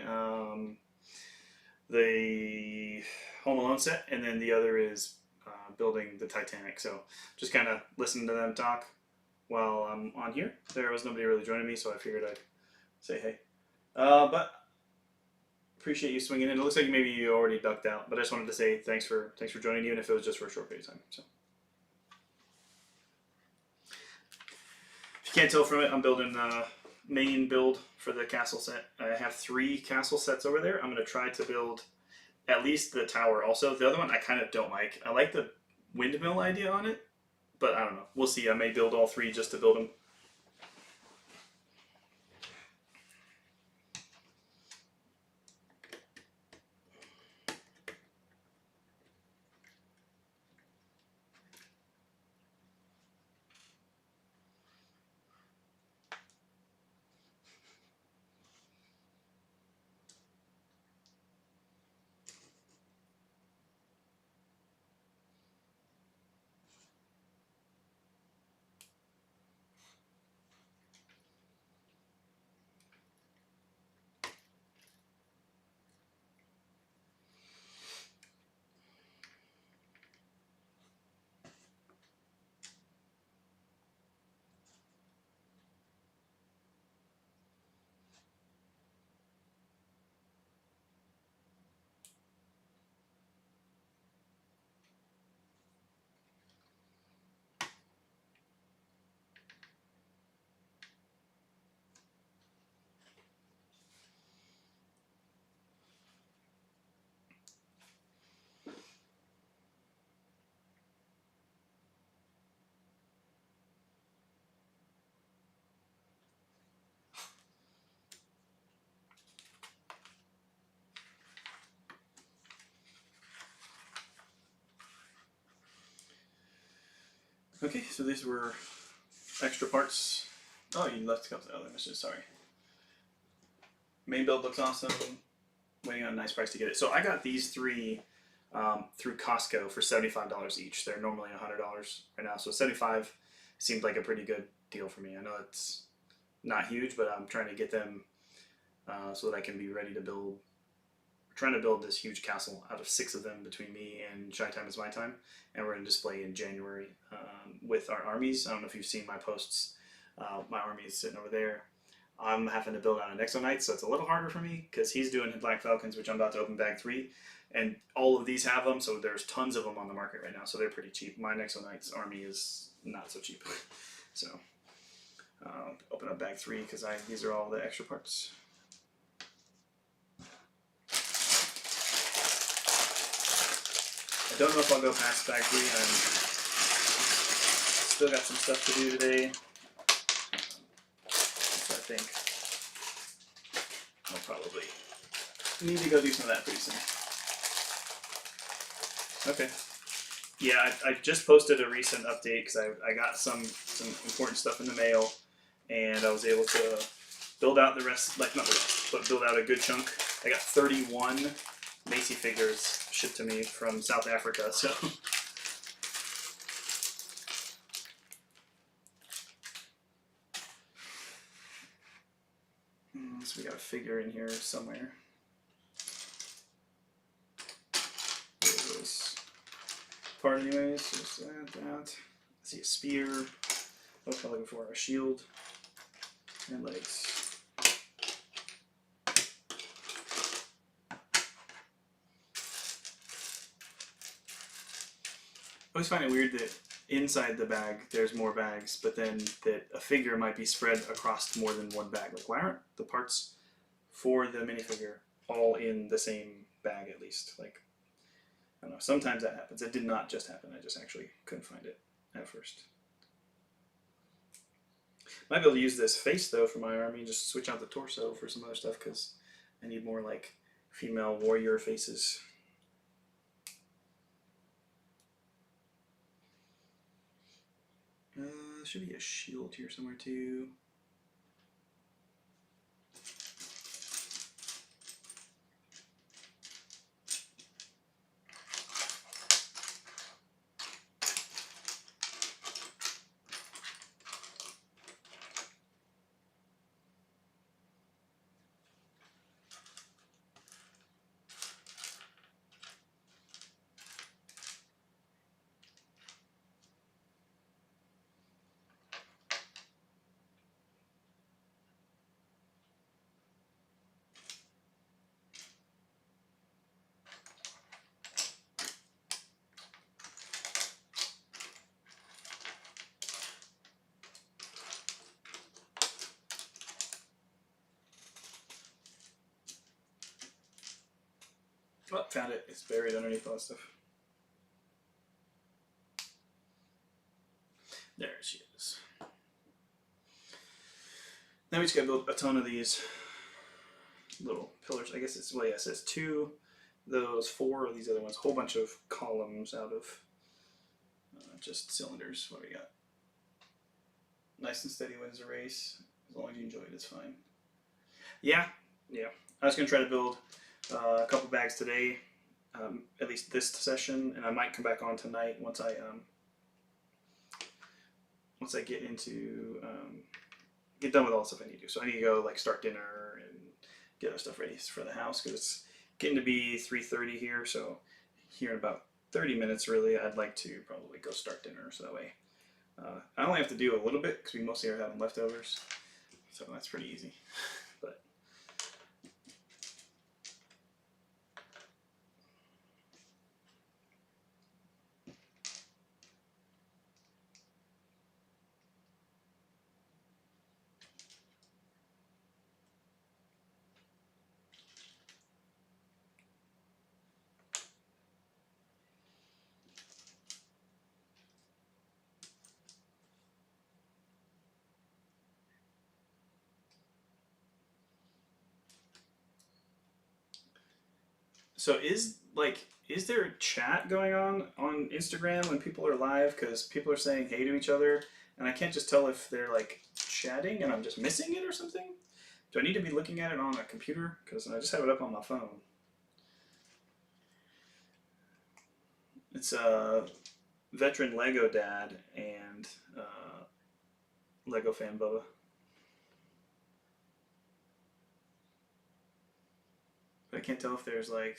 the Home Alone set, and then the other is building the Titanic. So just kind of listening to them talk while I'm on here. There was nobody really joining me, so I figured I'd say hey. But appreciate you swinging in. It looks like maybe you already ducked out, but I just wanted to say thanks for joining, even if it was just for a short period of time. So. If you can't tell from it, I'm building a main build for the castle set. I have 3 castle sets over there. I'm going to try to build at least the tower also. The other one I kind of don't like. I like the windmill idea on it, but I don't know. We'll see. I may build all 3 just to build them. Okay, so these were extra parts. Oh, you left a couple of other messages, sorry. Main build looks awesome. Waiting on a nice price to get it. So I got these 3 through Costco for $75 each. They're normally $100 right now, so $75 seemed like a pretty good deal for me. I know it's not huge, but I'm trying to get them so that I can be ready to build. We're trying to build this huge castle out of 6 of them between me and Shy Time is My Time, and we're going to display in January with our armies. I don't know if you've seen my posts. My army is sitting over there. I'm having to build out an Exo Knight, so it's a little harder for me because he's doing Black Falcons, which I'm about to open bag 3, and all of these have them, so there's tons of them on the market right now, so they're pretty cheap. My Exo Knight's army is not so cheap, so open up bag 3 because these are all the extra parts. I don't know if I'll go past bag 3. I'm still got some stuff to do today. So I think I'll probably need to go do some of that pretty soon. Okay. Yeah, I just posted a recent update because I got some important stuff in the mail, and I was able to build out the rest, like not the rest, but build out a good chunk. I got 31 Macy figures shipped to me from South Africa, so. So we got a figure in here somewhere. This part anyways, just that. I see a spear. What am I looking for? A shield and legs. I always find it weird that inside the bag there's more bags, but then that a figure might be spread across more than one bag. Like, why aren't the parts for the minifigure all in the same bag at least? Like, I don't know. Sometimes that happens. It did not just happen. I just actually couldn't find it at first. Might be able to use this face though for my army. Just switch out the torso for some other stuff because I need more like female warrior faces. Should be a shield here somewhere too. Oh, found it. It's buried underneath all that stuff. There she is. Now we just gotta build a ton of these little pillars. I guess it's, well, yeah, it says 2, those 4 of these other ones. A whole bunch of columns out of just cylinders. What do we got? Nice and steady wins the race. As long as you enjoy it, it's fine. Yeah. I was gonna try to build a couple bags today, at least this session, and I might come back on tonight once I get into get done with all the stuff I need to do. So I need to go like start dinner and get other stuff ready for the house because it's getting to be 3:30 here. So here in about 30 minutes, really, I'd like to probably go start dinner so that way I only have to do a little bit because we mostly are having leftovers, so that's pretty easy. But so is there a chat going on Instagram when people are live? Because people are saying hey to each other, and I can't just tell if they're like chatting and I'm just missing it or something. Do I need to be looking at it on a computer? Because I just have it up on my phone. It's veteran Lego dad and Lego fan Bubba. But I can't tell if there's like.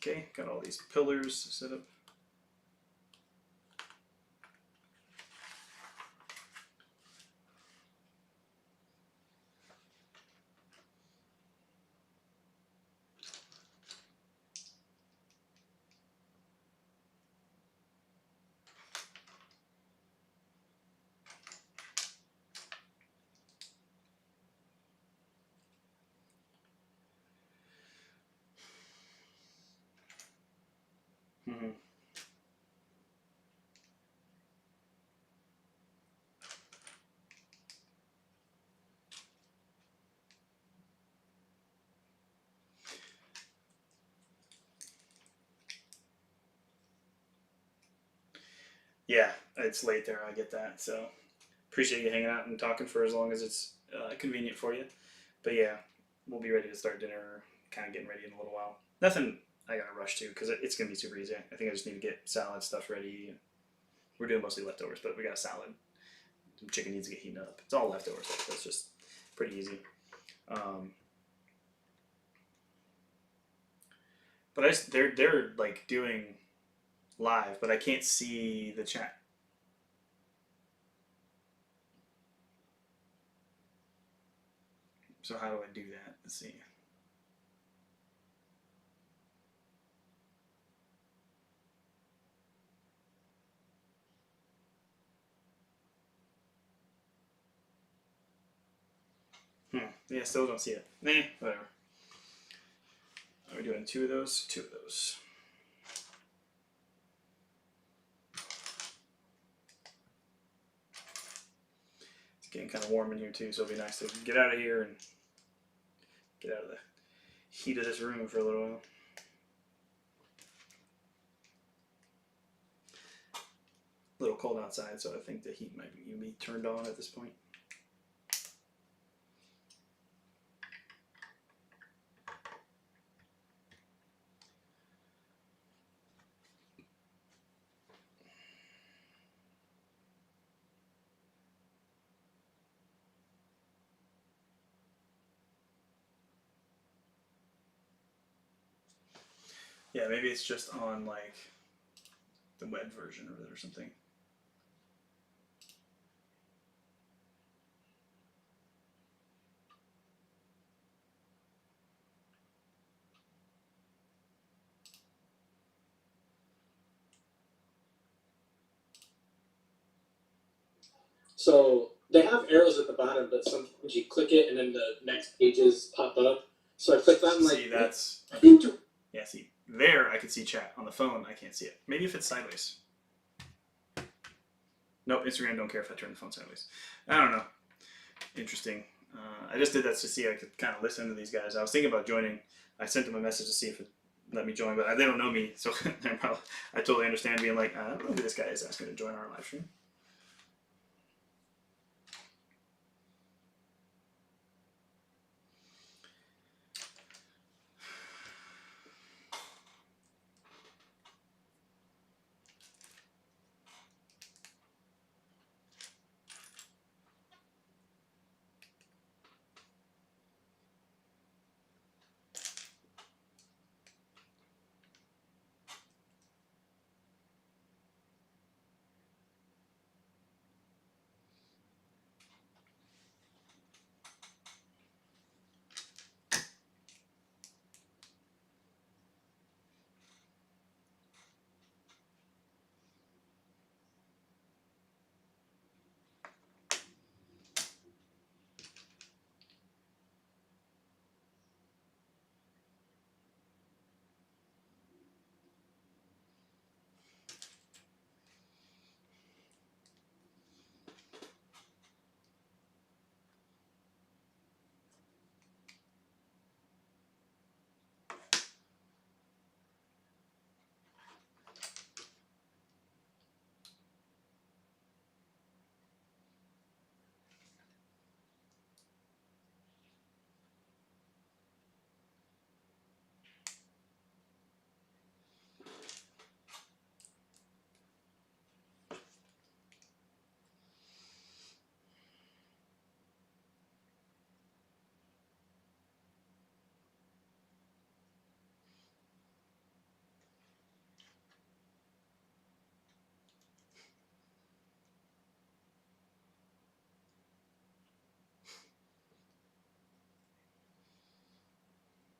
Okay, got all these pillars set up. Mm-hmm. Yeah, it's late there. I get that. So appreciate you hanging out and talking for as long as it's convenient for you. But yeah, we'll be ready to start dinner. Kind of getting ready in a little while. Nothing I gotta rush to because it's gonna be super easy. I think I just need to get salad stuff ready. We're doing mostly leftovers, but we got a salad. Some chicken needs to get heated up. It's all leftovers, so it's just pretty easy. But they're like doing live, but I can't see the chat. So how do I do that? Let's see. Yeah, still don't see it. Nah, whatever. Are we doing 2 of those? 2 of those. It's getting kind of warm in here too, so it'll be nice to get out of here and get out of the heat of this room for a little while. A little cold outside, so I think the heat might be turned on at this point. Yeah, maybe it's just on like the web version of it or something. So they have arrows at the bottom, but sometimes you click it and then the next pages pop up. So I clicked on like. See, that's yeah. See, there I can see chat. On the phone, I can't see it. Maybe if it's sideways. Nope, Instagram don't care if I turn the phone sideways. I don't know. Interesting. I just did that to see I could kind of listen to these guys. I was thinking about joining. I sent them a message to see if it let me join, but they don't know me, so they're probably, I totally understand being like, I don't know who this guy is asking to join our live stream.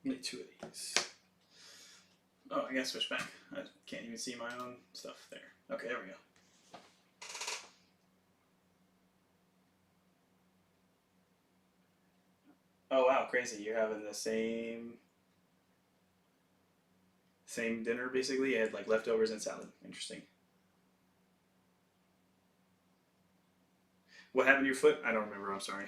Make 2 of these. Oh, I gotta switch back. I can't even see my own stuff there. Okay, there we go. Oh wow, crazy! You're having the same dinner basically. You had like leftovers and salad. Interesting. What happened to your foot? I don't remember. I'm sorry.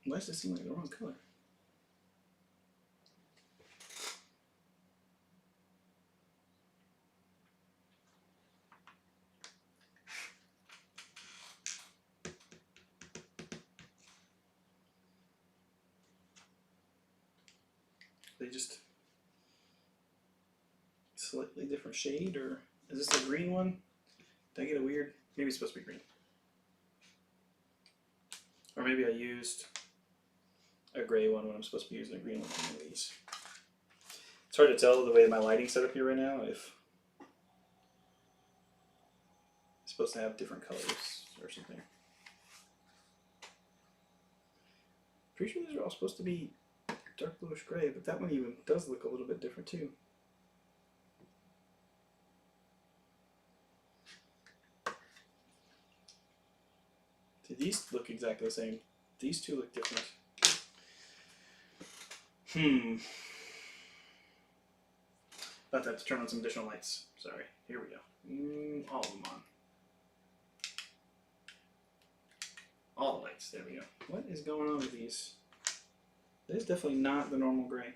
Why does this seem like the wrong color? They just slightly different shade, or is this the green one? Did I get a weird? Maybe it's supposed to be green. Or maybe I used a gray one when I'm supposed to be using a green one on one of these. It's hard to tell the way my lighting's set up here right now if it's supposed to have different colors or something. Pretty sure these are all supposed to be dark bluish gray, but that one even does look a little bit different too. See, these look exactly the same. These two look different. About to have to turn on some additional lights. Sorry. Here we go. All of them on. All the lights. There we go. What is going on with these? That is definitely not the normal gray.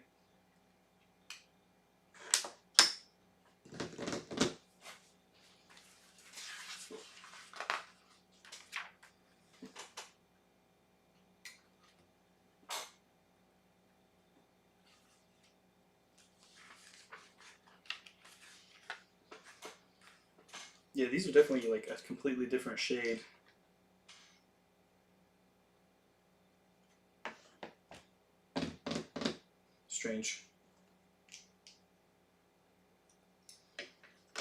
Yeah, these are definitely like a completely different shade. Strange.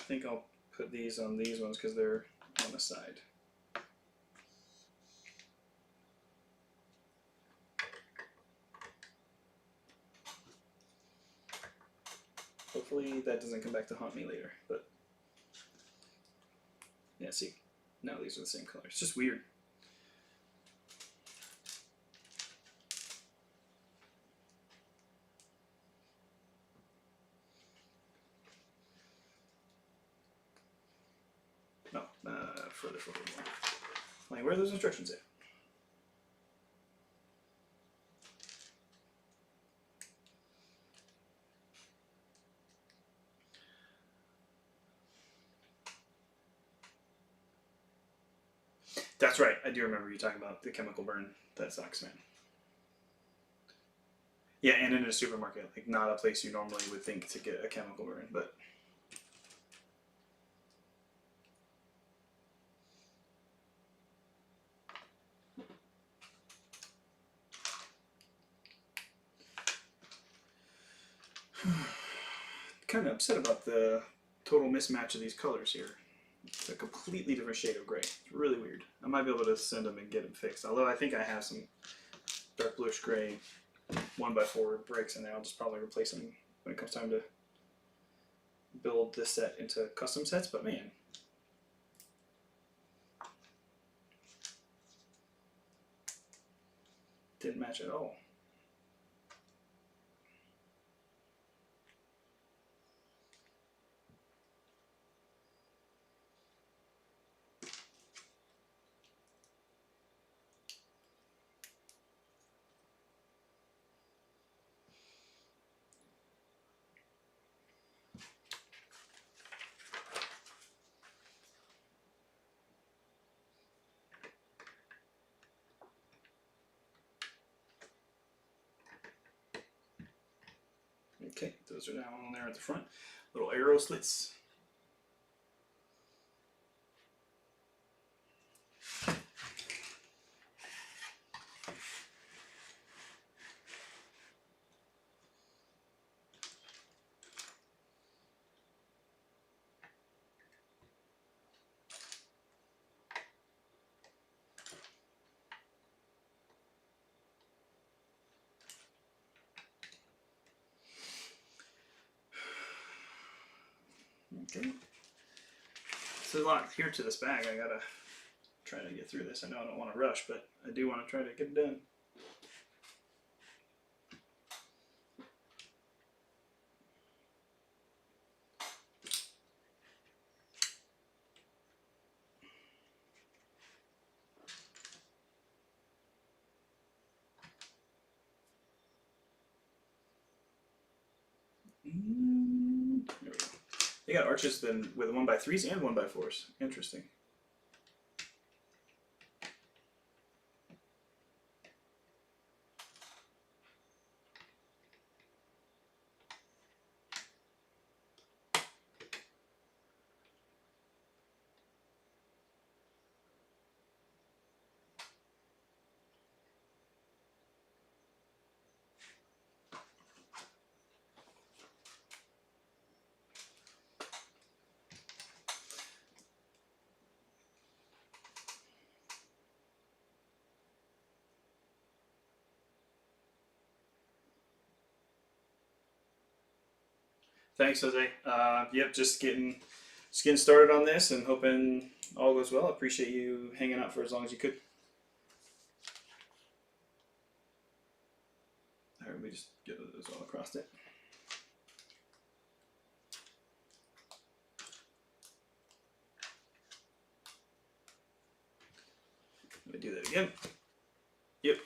think I'll put these on these ones because they're on the side. Hopefully that doesn't come back to haunt me later, but yeah, see, now these are the same color. It's just weird. No, further forward more. Like, where are those instructions at? That's right. I do remember you talking about the chemical burn. That sucks, man. Yeah, and in a supermarket, like not a place you normally would think to get a chemical burn, but kind of upset about the total mismatch of these colors here. It's a completely different shade of gray. It's really weird. I might be able to send them and get them fixed. Although I think I have some dark bluish gray 1x4 bricks in there. I'll just probably replace them when it comes time to build this set into custom sets. But man, didn't match at all. Okay, those are down on there at the front. Little arrow slits. Okay. There's a lot here to this bag. I gotta try to get through this. I know I don't want to rush, but I do want to try to get it done. There we go. They got arches then with 1x3s and 1x4s. Interesting. Thanks, Jose. Yep, just getting started on this and hoping all goes well. I appreciate you hanging out for as long as you could. All right, let me just get those all across it. Let me do that again. Yep.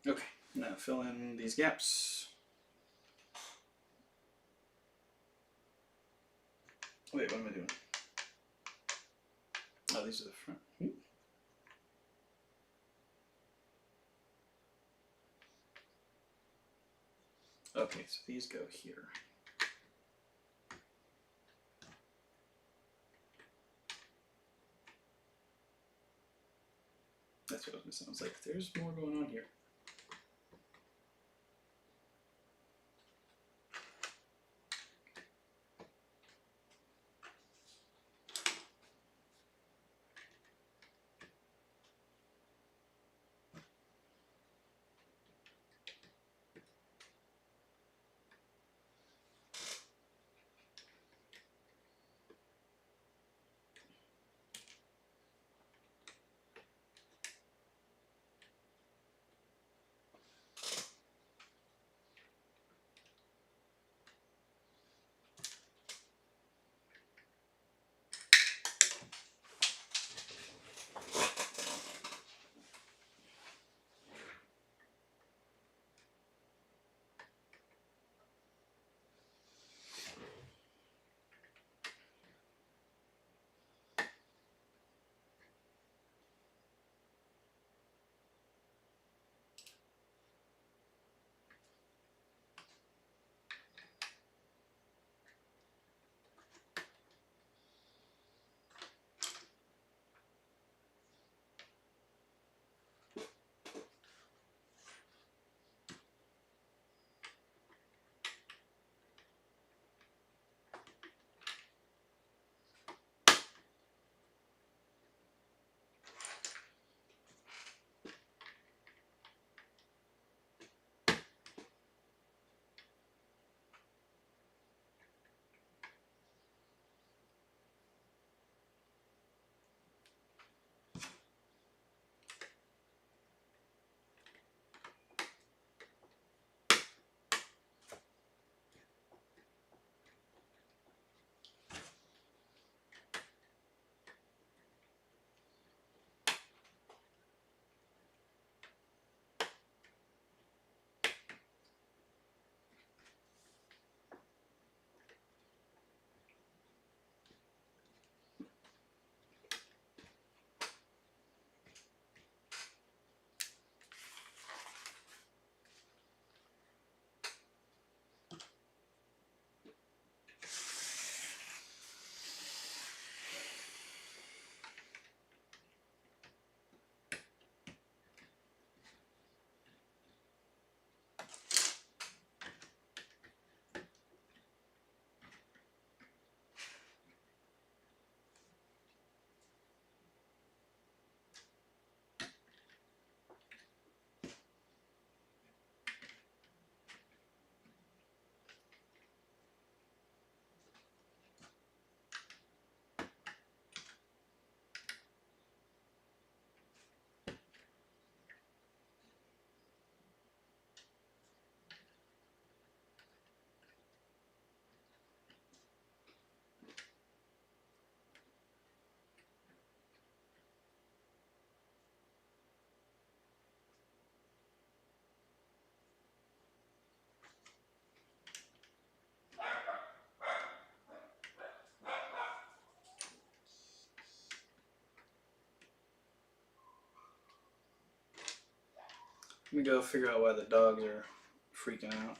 Okay, now fill in these gaps. Wait, what am I doing? Oh, these are the front. Okay, so these go here. That's what it sounds like. There's more going on here. Let me go figure out why the dogs are freaking out.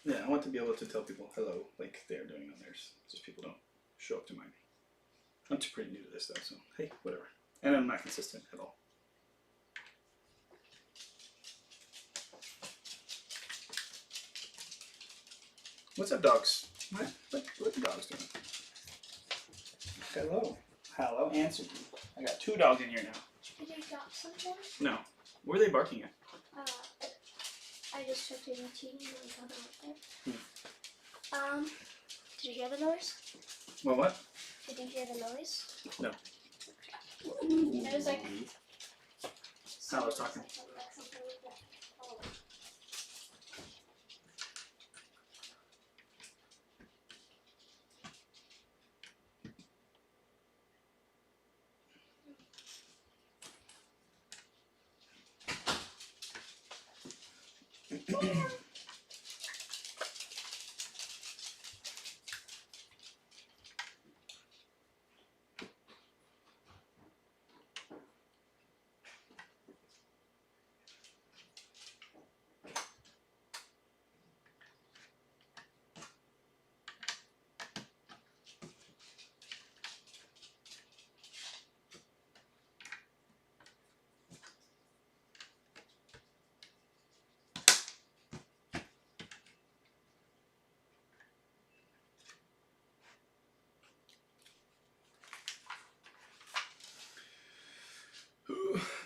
Yeah, I want to be able to tell people hello like they're doing on theirs. Just people don't show up to mine. I'm too pretty new to this though, so hey, whatever. And I'm not consistent at all. What's up, dogs? What the dogs doing? Hello. Hello, answer me. I got 2 dogs in here now. Did you drop something? No. Where are they barking at? I just checked in the TV and we got it out there. Did you hear the noise? Well, what? Did you hear the noise? No. It was like. Hello, talking.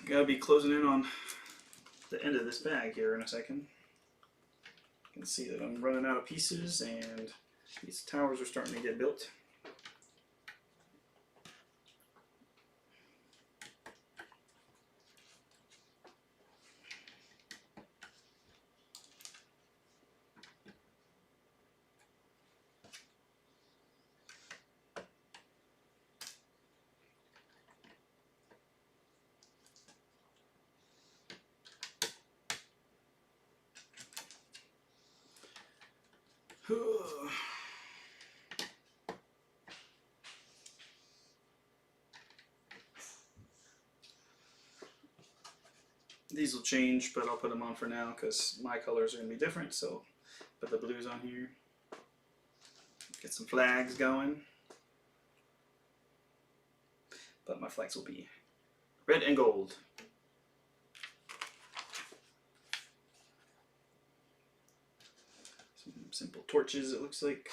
Gotta be closing in on the end of this bag here in a second. You can see that I'm running out of pieces and these towers are starting to get built. These will change, but I'll put them on for now because my colors are going to be different. So put the blues on here. Get some flags going. But my flags will be red and gold. Some simple torches, it looks like.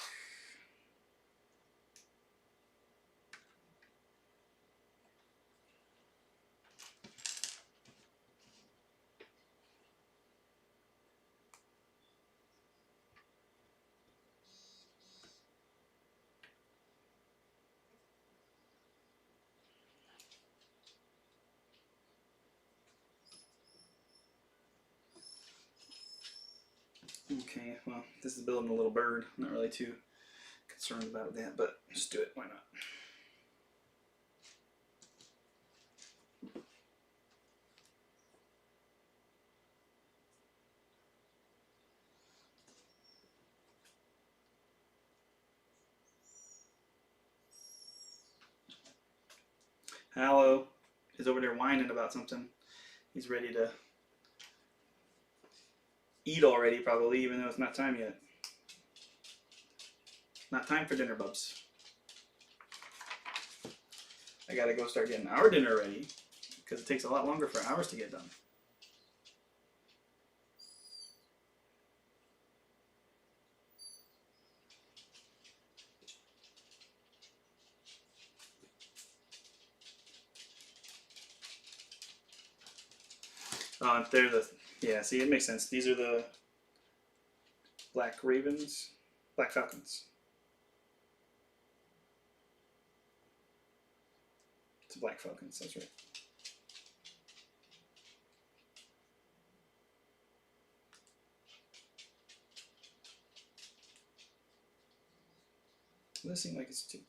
Okay, well, this is building a little bird. I'm not really too concerned about that, but just do it. Why not? Hallow is over there whining about something. He's ready to eat already, probably, even though it's not time yet. Not time for dinner, bubs. I gotta go start getting our dinner ready because it takes a lot longer for ours to get done. They're the, yeah, see, it makes sense. These are the black ravens, black falcons. It's black falcons, that's right. This seems like it's too.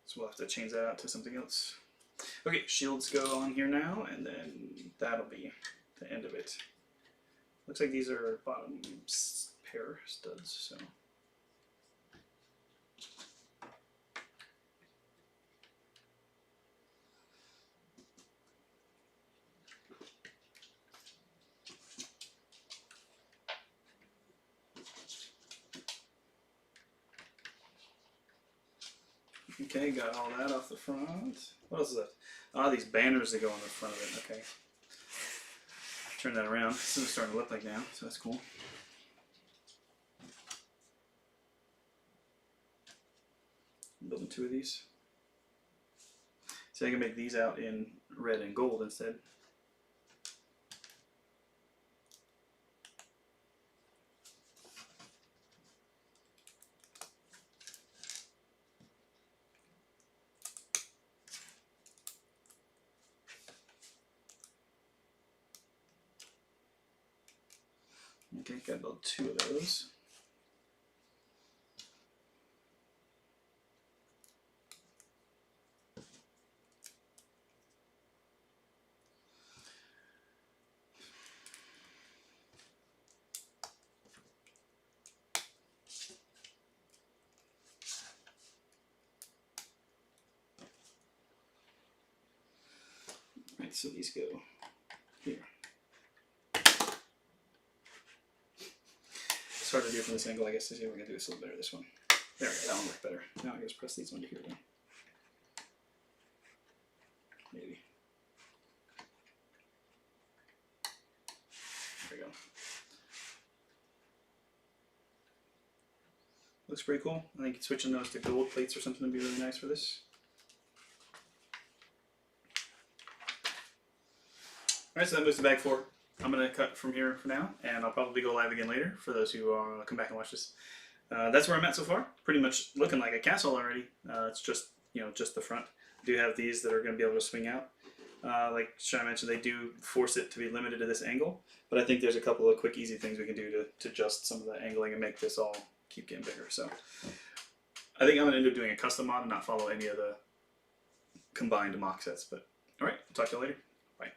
So we'll have to change that out to something else. Okay, shields go on here now, and then that'll be the end of it. Looks like these are bottom pair studs, so. Okay, got all that off the front. What else is that? Ah, these banners that go on the front of it. Okay. Turn that around. This is starting to look like now, so that's cool. I'm building 2 of these. So I can make these out in red and gold instead. Okay, gotta build 2 of those. Right, so these go here. It's hard to do from this angle, I guess. We're gonna do this a little better. This one. There we go. That one worked better. Now I just press these one to here then. Maybe. There we go. Looks pretty cool. I think switching those to gold plates or something would be really nice for this. Alright, so that moves to bag 4. I'm going to cut from here for now, and I'll probably go live again later for those who come back and watch this. That's where I'm at so far. Pretty much looking like a castle already. It's just, just the front. I do have these that are going to be able to swing out. Like Shai mentioned, they do force it to be limited to this angle, but I think there's a couple of quick, easy things we can do to adjust some of the angling and make this all keep getting bigger. So I think I'm going to end up doing a custom mod and not follow any of the combined mock sets. But alright, talk to you later. Bye.